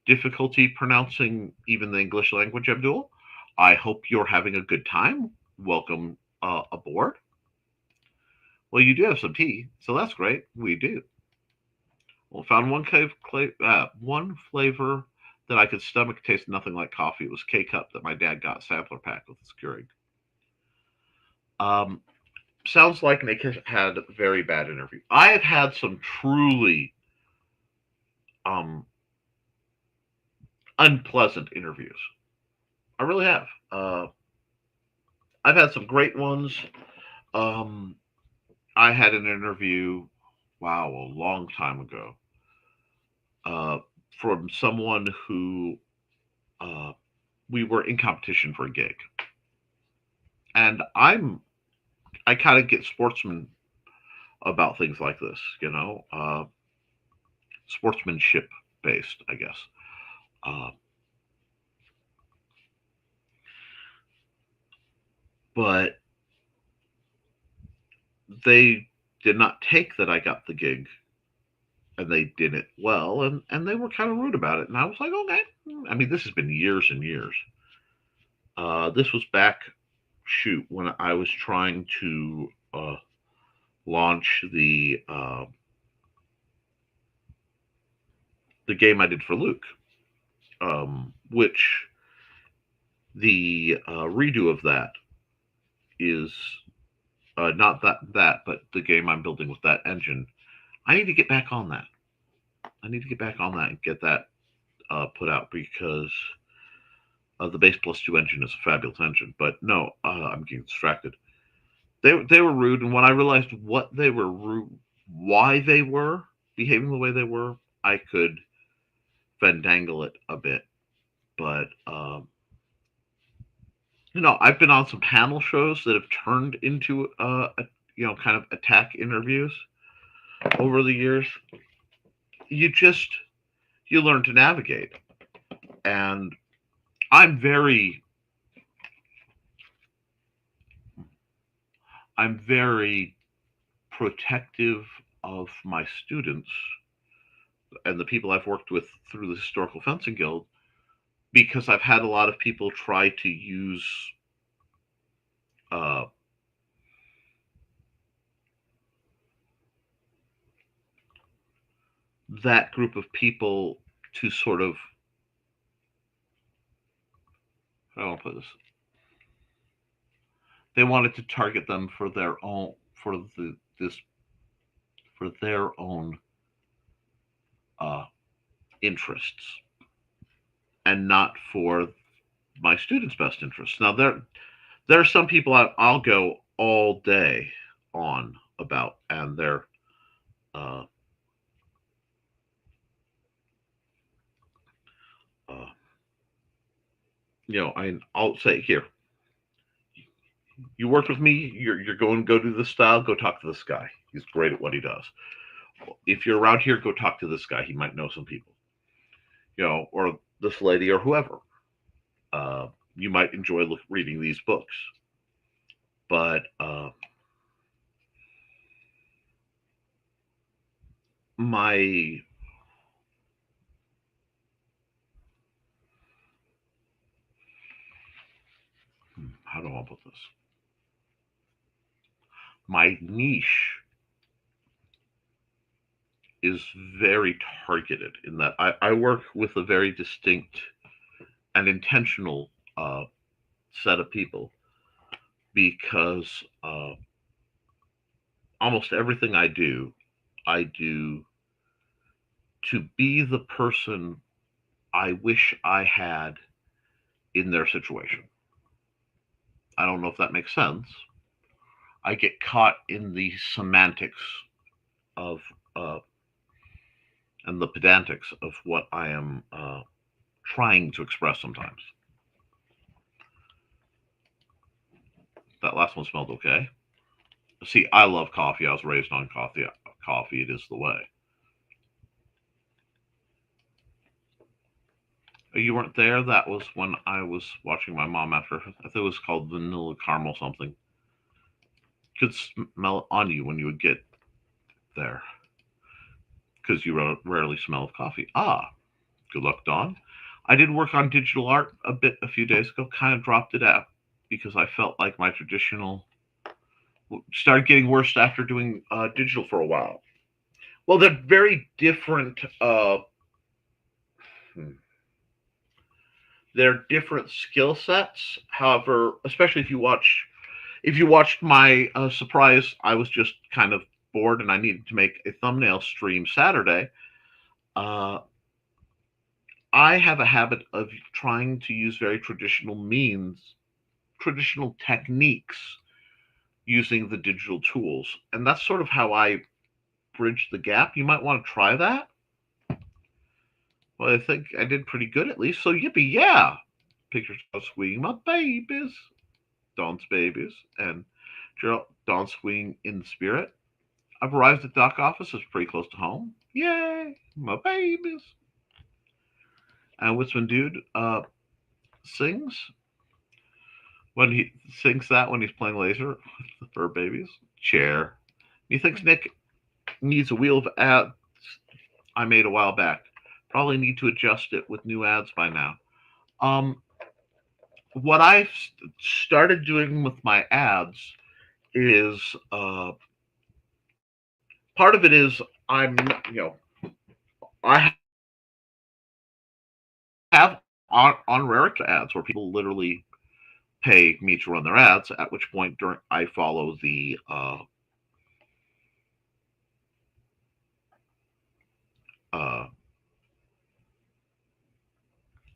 difficulty pronouncing even the English language, Abdul. I hope you're having a good time. Welcome aboard. Well, you do have some tea, so that's great. We do. Well, found one flavor that I could stomach taste nothing like coffee. It was Koepp that my dad got sampler pack with his Keurig. Sounds like Nick has had a very bad interview. I have had some truly unpleasant interviews. I really have. I've had some great ones. I had an interview, wow, a long time ago, from someone who we were in competition for a gig, and I kind of get sportsman about things like this, sportsmanship based, I guess. But they did not take that I got the gig and they did it well, and they were kind of rude about it. And I was like, okay. I mean, this has been years and years. This was back, when I was trying to launch the game I did for Luke, which the redo of that is not that, but the game I'm building with that engine. I need to get back on that. And get that put out because the Base Plus 2 engine is a fabulous engine. But no, I'm getting distracted. They were rude, and when I realized what they were why they were behaving the way they were, I could fandangle it a bit. But I've been on some panel shows that have turned into kind of attack interviews over the years. You just you learn to navigate, and I'm very I'm very protective of my students and the people I've worked with through the Historical Fencing Guild, because I've had a lot of people try to use uh, that group of people to sort of, I don't put this, they wanted to target them for their own, for their own uh, interests, and not for my students' best interests. Now there are some people I'll go all day on about, and they're uh, uh, I'll say, here, you worked with me, you're going to go do this style, go talk to this guy. He's great at what he does. If you're around here, go talk to this guy. He might know some people, or this lady or whoever. You might enjoy reading these books. But my how do I put this? My niche is very targeted in that I work with a very distinct and intentional set of people, because almost everything I do to be the person I wish I had in their situation. I don't know if that makes sense. I get caught in the semantics of and the pedantics of what I am trying to express sometimes. That last one smelled okay. See, I love coffee. I was raised on coffee. Coffee, it is the way. You weren't there? That was when I was watching my mom after. I think it was called vanilla caramel something. Could smell it on you when you would get there, because you rarely smell of coffee. Ah, good luck, Dawn. I did work on digital art a few days ago. Kind of dropped it out because I felt like my traditional started getting worse after doing digital for a while. Well, they're very different. They're different skill sets. However, especially if you watched my surprise, I was just kind of bored and I needed to make a thumbnail stream Saturday. Uh, I have a habit of trying to use very traditional techniques using the digital tools. And that's sort of how I bridge the gap. You might want to try that. Well, I think I did pretty good at least. So yippee, yeah. Pictures of swinging my babies, Dawn's babies, and Gerald, Dawn swinging in the spirit. I've arrived at dock office. It's pretty close to home. Yay, my babies. And Woodsman Dude sings when he's playing laser with the fur babies. Chair. He thinks Nick needs a wheel of ads I made a while back. Probably need to adjust it with new ads by now. What I've started doing with my ads is part of it is I have on rare ads where people literally pay me to run their ads. At which point, I follow the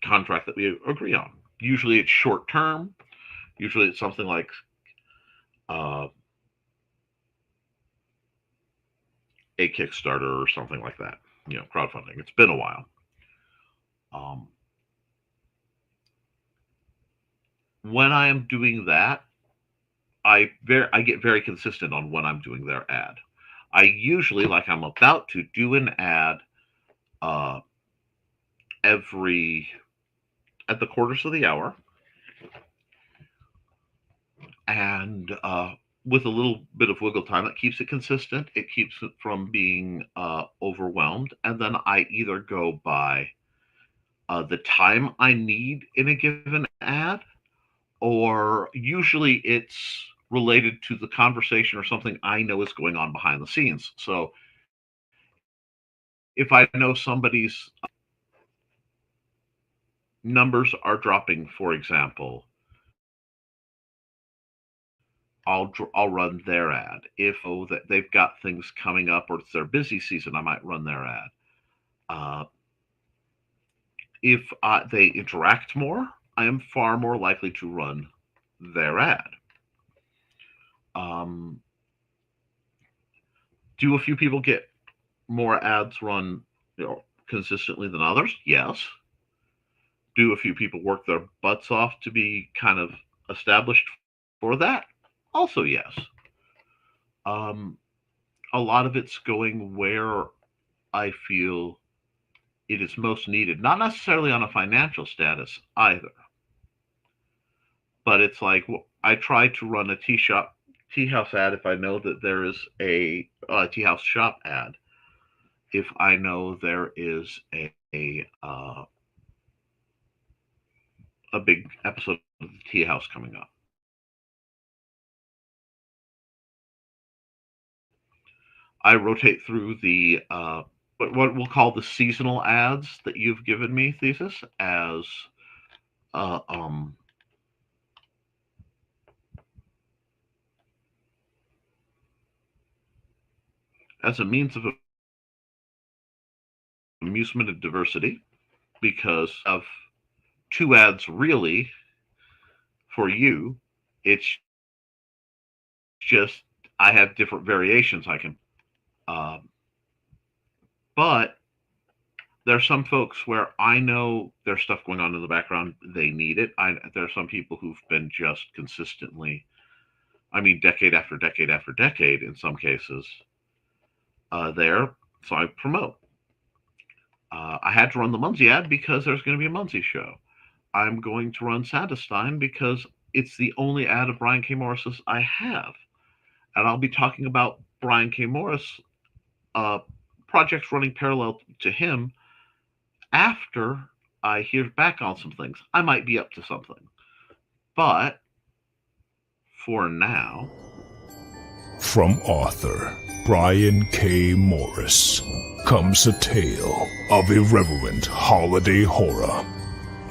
contract that we agree on. Usually, it's short term. Usually, it's something like a Kickstarter or something like that. Crowdfunding. It's been a while. Um, when I am doing that, I get very consistent on when I'm doing their ad. I usually, like I'm about to do an ad uh, every at the quarters of the hour, and with a little bit of wiggle time, it keeps it consistent. It keeps it from being overwhelmed, and then I either go by the time I need in a given ad, or usually it's related to the conversation or something I know is going on behind the scenes. So if I know somebody's numbers are dropping, for example, I'll run their ad. If that they've got things coming up or it's their busy season, I might run their ad. Uh, if they interact more, I am far more likely to run their ad. Um, do a few people get more ads run, consistently than others? Yes. Do a few people work their butts off to be kind of established for that? Also, yes. Um, a lot of it's going where I feel it is most needed, not necessarily on a financial status either. But it's like I try to run a tea house ad if I know that there is a tea house shop ad. If I know there is a big episode of the tea house coming up, I rotate through the what we'll call the seasonal ads that you've given me, Thesis, uh, um, as a means of amusement and diversity, because of two ads really for you. It's just I have different variations I can. Um, but there's some folks where I know there's stuff going on in the background. They need it. There are some people who've been just consistently, I mean, decade after decade after decade in some cases, there. So I promote. I had to run the Munzie ad because there's going to be a Munzie show. I'm going to run Sandestein because it's the only ad of Brian K. Morris's I have. And I'll be talking about Brian K. Morris uh, projects running parallel to him after I hear back on some things. I might be up to something. But for now. From author Brian K. Morris comes a tale of irreverent holiday horror,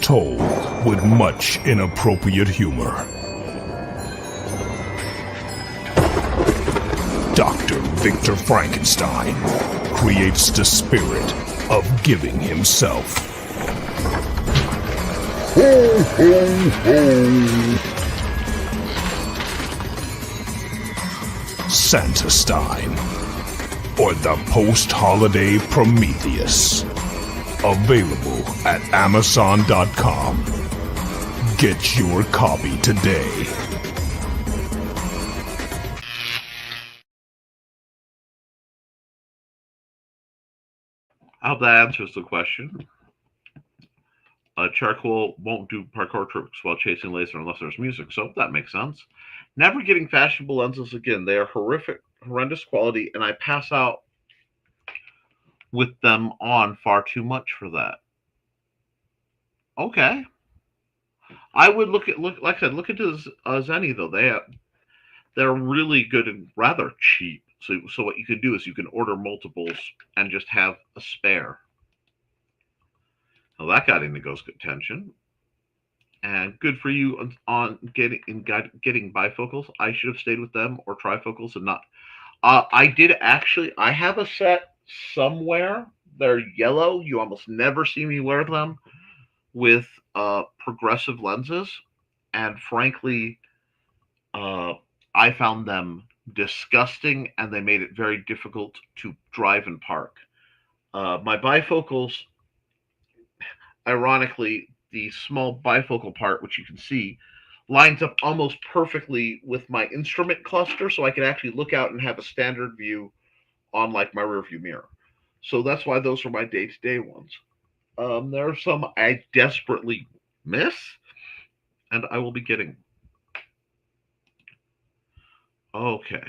told with much inappropriate humor. Dr. Victor Frankenstein creates the spirit of giving himself. Ho, ho, ho! Santestein, or the post-holiday Prometheus. Available at Amazon.com. Get your copy today. I hope that answers the question. Charcoal won't do parkour tricks while chasing laser unless there's music, so that makes sense. Never getting fashionable lenses again. They are horrendous quality, and I pass out with them on far too much for that. Okay. I would look like I said, look into Zenny though. They're really good and rather cheap. So what you can do is you can order multiples and just have a spare. Well, that got into Ghost attention. And good for you on getting bifocals. I should have stayed with them or trifocals and not. I did actually. I have a set somewhere. They're yellow. You almost never see me wear them with progressive lenses. And frankly, I found them disgusting, and they made it very difficult to drive and park. My bifocals, ironically, the small bifocal part, which you can see, lines up almost perfectly with my instrument cluster, so I can actually look out and have a standard view on like my rear view mirror. So that's why those are my day-to-day ones. There are some I desperately miss, and I will be getting. Okay.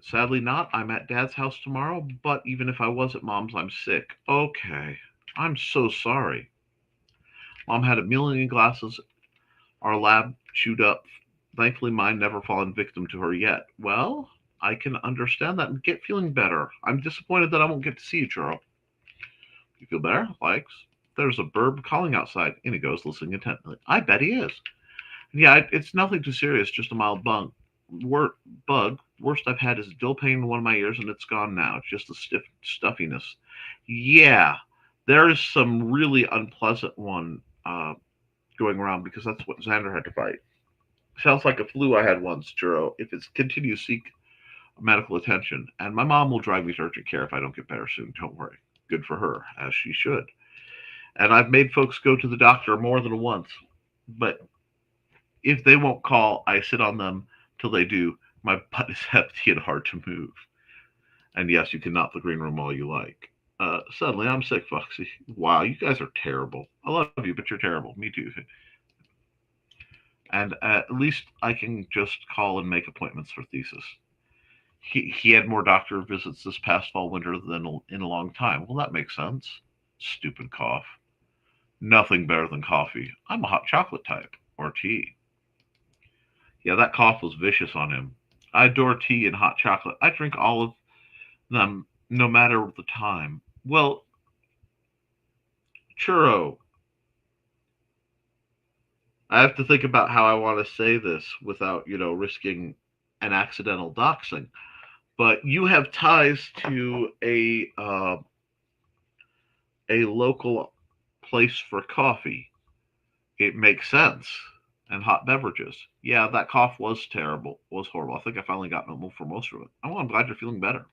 Sadly not. I'm at Dad's house tomorrow, but even if I was at Mom's, I'm sick. Okay. I'm so sorry. Mom had a million glasses our lab chewed up. Thankfully, mine never fallen victim to her yet. Well, I can understand that and get feeling better. I'm disappointed that I won't get to see you, Churro. You feel better? Likes. There's a bird calling outside. In he goes, listening intently. I bet he is. Yeah, it's nothing too serious, just a mild bug. Worst I've had is a dull pain in one of my ears, and it's gone now. It's just the stiff stuffiness. Yeah, there is some really unpleasant one going around because that's what Xander had to fight. Sounds like a flu I had once, Juro. If it continues, seek medical attention. And my mom will drive me to urgent care if I don't get better soon. Don't worry. Good for her, as she should. And I've made folks go to the doctor more than once. But if they won't call, I sit on them till they do. My butt is empty and hard to move. And yes, you can knock the green room all you like. Suddenly, I'm sick, Foxy. Wow, you guys are terrible. I love you, but you're terrible. Me too. And at least I can just call and make appointments for thesis. He had more doctor visits this past fall winter than in a long time. Well, that makes sense. Stupid cough. Nothing better than coffee. I'm a hot chocolate type, or tea. Yeah, that cough was vicious on him. I adore tea and hot chocolate. I drink all of them, no matter the time. Well, churro. I have to think about how I want to say this without, risking an accidental doxing. But you have ties to a local place for coffee. It makes sense. And hot beverages. Yeah, that cough was terrible. Was horrible. I think I finally got normal for most of it. Oh, I'm glad you're feeling better.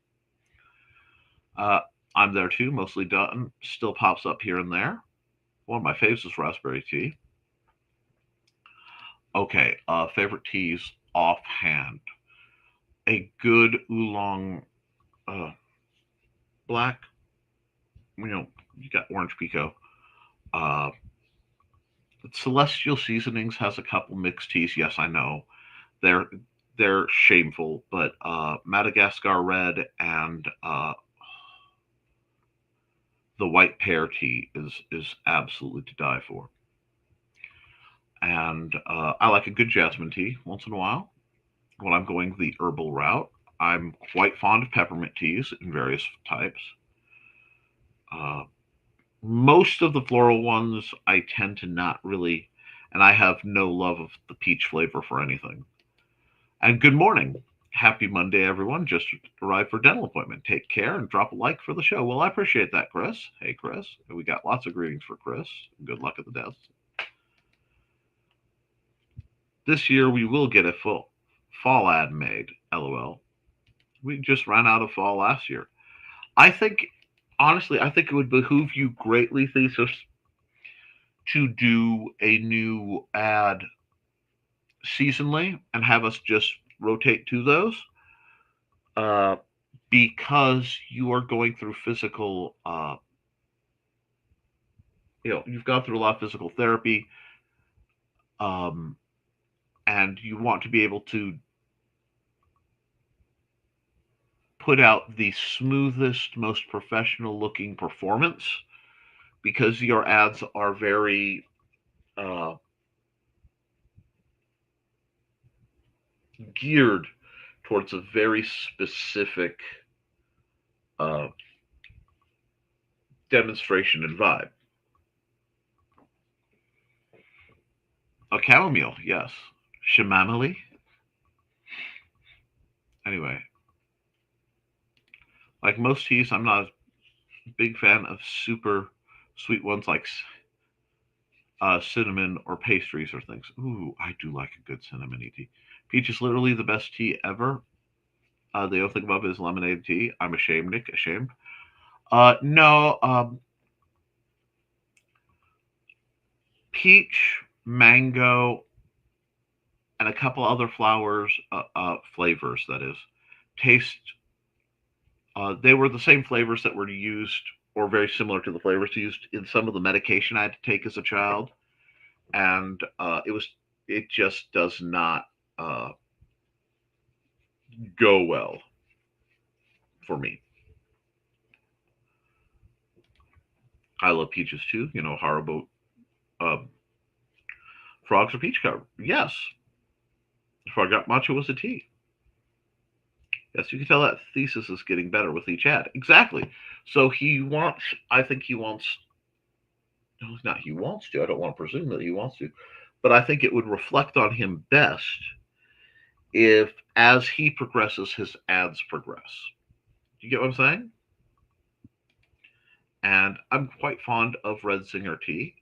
Uh, I'm there too, mostly done. Still pops up here and there. One of my faves is raspberry tea. Okay, favorite teas offhand. A good oolong uh, black. You got orange pico. Uh, Celestial Seasonings has a couple mixed teas. Yes, I know they're they're shameful, but Madagascar Red and the White Pear tea is absolutely to die for. And I like a good jasmine tea once in a while when I'm going the herbal route. I'm quite fond of peppermint teas in various types. Uh, Most of the floral ones I tend to not really, and I have no love of the peach flavor for anything. And good morning. Happy Monday, everyone. Just arrived for dental appointment. Take care and drop a like for the show. Well, I appreciate that, Chris. Hey, Chris. We got lots of greetings for Chris. Good luck at the desk. This year we will get a full fall ad made. LOL. We just ran out of fall last year. I think, honestly, I think it would behoove you greatly, Thesis, to do a new ad seasonally and have us just rotate to those uh, because you are going through physical, you've gone through a lot of physical therapy, um, and you want to be able to put out the smoothest, most professional looking performance because your ads are very uh, geared towards a very specific uh, demonstration and vibe. A chamomile, yes. Chamomile. Anyway, like most teas, I'm not a big fan of super sweet ones like cinnamon or pastries or things. Ooh, I do like a good cinnamon tea. Peach is literally the best tea ever. The only thing above is lemonade tea. I'm ashamed, Nick. Ashamed. No. Peach, mango, and a couple other flavors. That is, taste. They were the same flavors that were used, or very similar to the flavors used in some of the medication I had to take as a child, and it just does not go well for me. I love peaches too. Haribo frogs are peach covered. Yes, Frog matcha was a tea. Yes, you can tell that thesis is getting better with each ad. Exactly. So I think he wants, no, it's not he wants to, I don't want to presume that he wants to, but I think it would reflect on him best if, as he progresses, his ads progress. Do you get what I'm saying? And I'm quite fond of Red Zinger tea.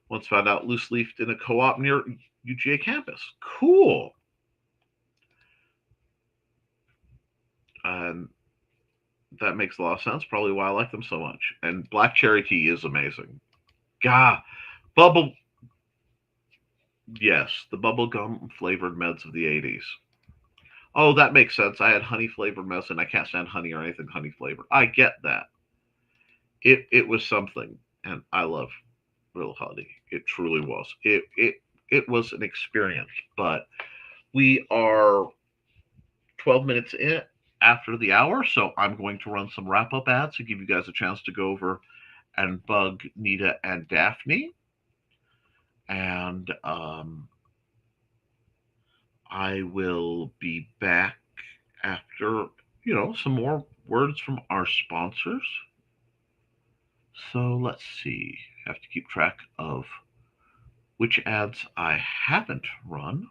Once found out loose leafed in a co-op near UGA campus. Cool. And that makes a lot of sense. Probably why I like them so much. And black cherry tea is amazing. Gah, bubble. Yes, the bubblegum flavored meds of the 80s. Oh, that makes sense. I had honey flavored meds, and I can't stand honey or anything honey flavored. I get that. It was something, and I love real honey. It truly was. It was an experience. But we are 12 minutes in after the hour, so I'm going to run some wrap-up ads to give you guys a chance to go over and bug Nita and Daphne. And I will be back after, some more words from our sponsors. So let's see. I have to keep track of which ads I haven't run.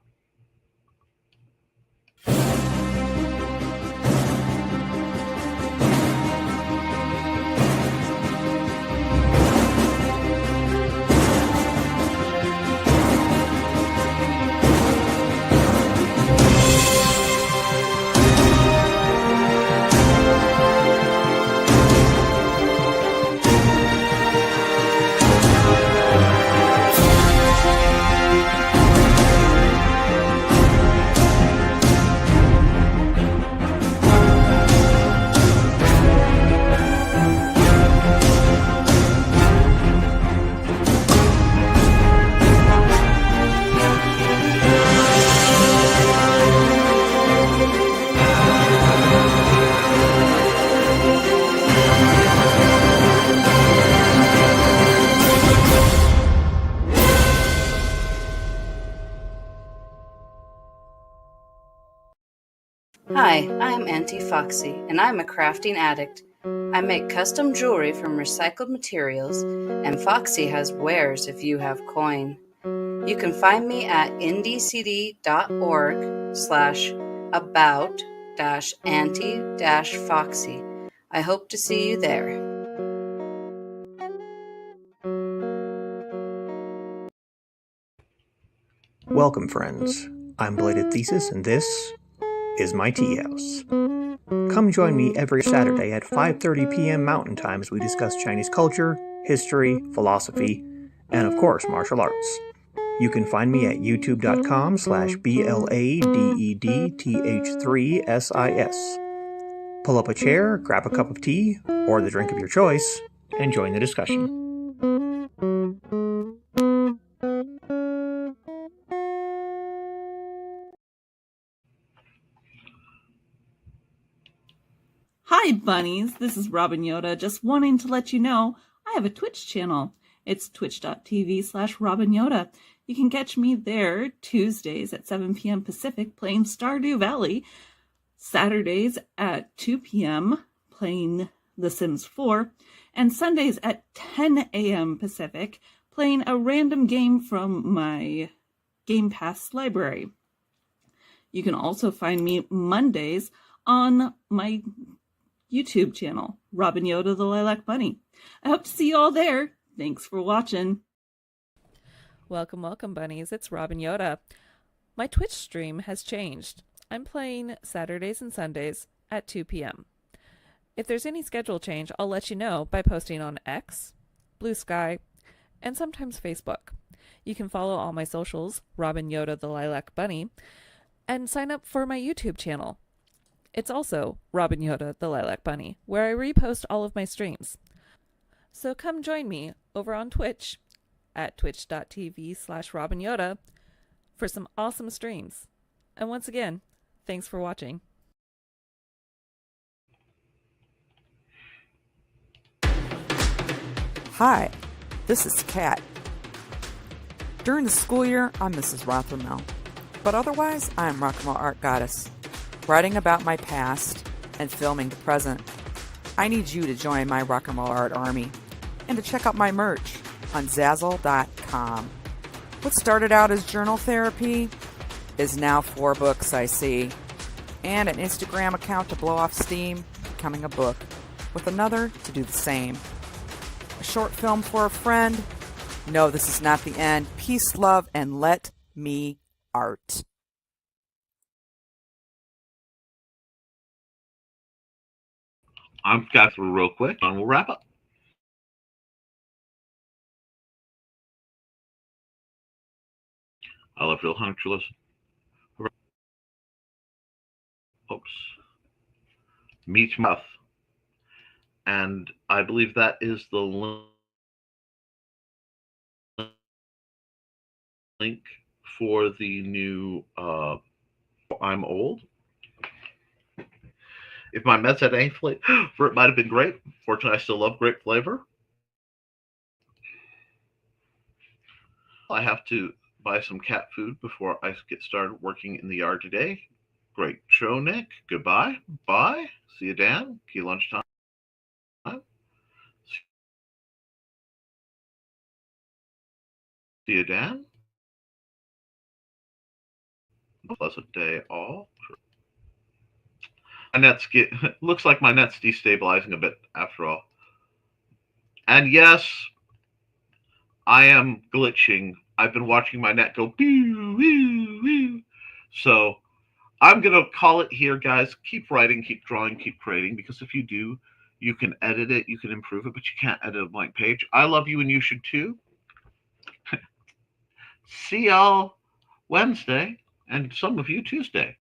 Hi, I'm Auntie Foxy, and I'm a crafting addict. I make custom jewelry from recycled materials, and Foxy has wares if you have coin. You can find me at indiecity.org/about-auntie-foxy. I hope to see you there. Welcome, friends. I'm Belated Thesis, and this is my tea house. Come join me every Saturday at 5:30 p.m. Mountain Time as we discuss Chinese culture, history, philosophy, and of course, martial arts. You can find me at youtube.com/BLADEDTH3SIS. Pull up a chair, grab a cup of tea, or the drink of your choice, and join the discussion. Hi bunnies, this is Robin Yoda, just wanting to let you know I have a Twitch channel. It's twitch.tv/Robin Yoda. You can catch me there Tuesdays at 7 p.m. Pacific playing Stardew Valley, Saturdays at 2 p.m. playing The Sims 4, and Sundays at 10 a.m. Pacific playing a random game from my Game Pass library. You can also find me Mondays on my YouTube channel, Robin Yoda the Lilac Bunny. I hope to see you all there. Thanks for watching. Welcome, welcome, bunnies. It's Robin Yoda. My Twitch stream has changed. I'm playing Saturdays and Sundays, at 2 p.m. If there's any schedule change, I'll let you know by posting on X, Blue Sky, and sometimes Facebook. You can follow all my socials, Robin Yoda the Lilac Bunny, and sign up for my YouTube channel. It's also Robin Yoda the Lilac Bunny, where I repost all of my streams. So come join me over on Twitch at twitch.tv/Robin Yoda for some awesome streams. And once again, thanks for watching. Hi, this is Kat. During the school year, I'm Mrs. Rothermel, but otherwise, I am Rock and Roll Art Goddess, writing about my past and filming the present. I need you to join my Rock and Roll Art army and to check out my merch on Zazzle.com. What started out as journal therapy is now 4 books, I see, and an Instagram account to blow off steam, becoming a book, with another to do the same. A short film for a friend. No, this is not the end. Peace, love, and let me art. I'm got through real quick, and we'll wrap up. I love real huntress. Oops. Meat mouth. And I believe that is the link for the new I'm Old. If my meds had any flavor, it might have been grape. Fortunately, I still love grape flavor. I have to buy some cat food before I get started working in the yard today. Great show, Nick. Goodbye. Bye. See you, Dan. See you lunchtime. See you, Dan. Pleasant day, all. My net's looks like my net's destabilizing a bit after all. And yes, I am glitching. I've been watching my net go boo, woo, woo. So I'm going to call it here, guys. Keep writing, keep drawing, keep creating, because if you do, you can edit it, you can improve it, but you can't edit a blank page. I love you, and you should too. See y'all Wednesday, and some of you Tuesday.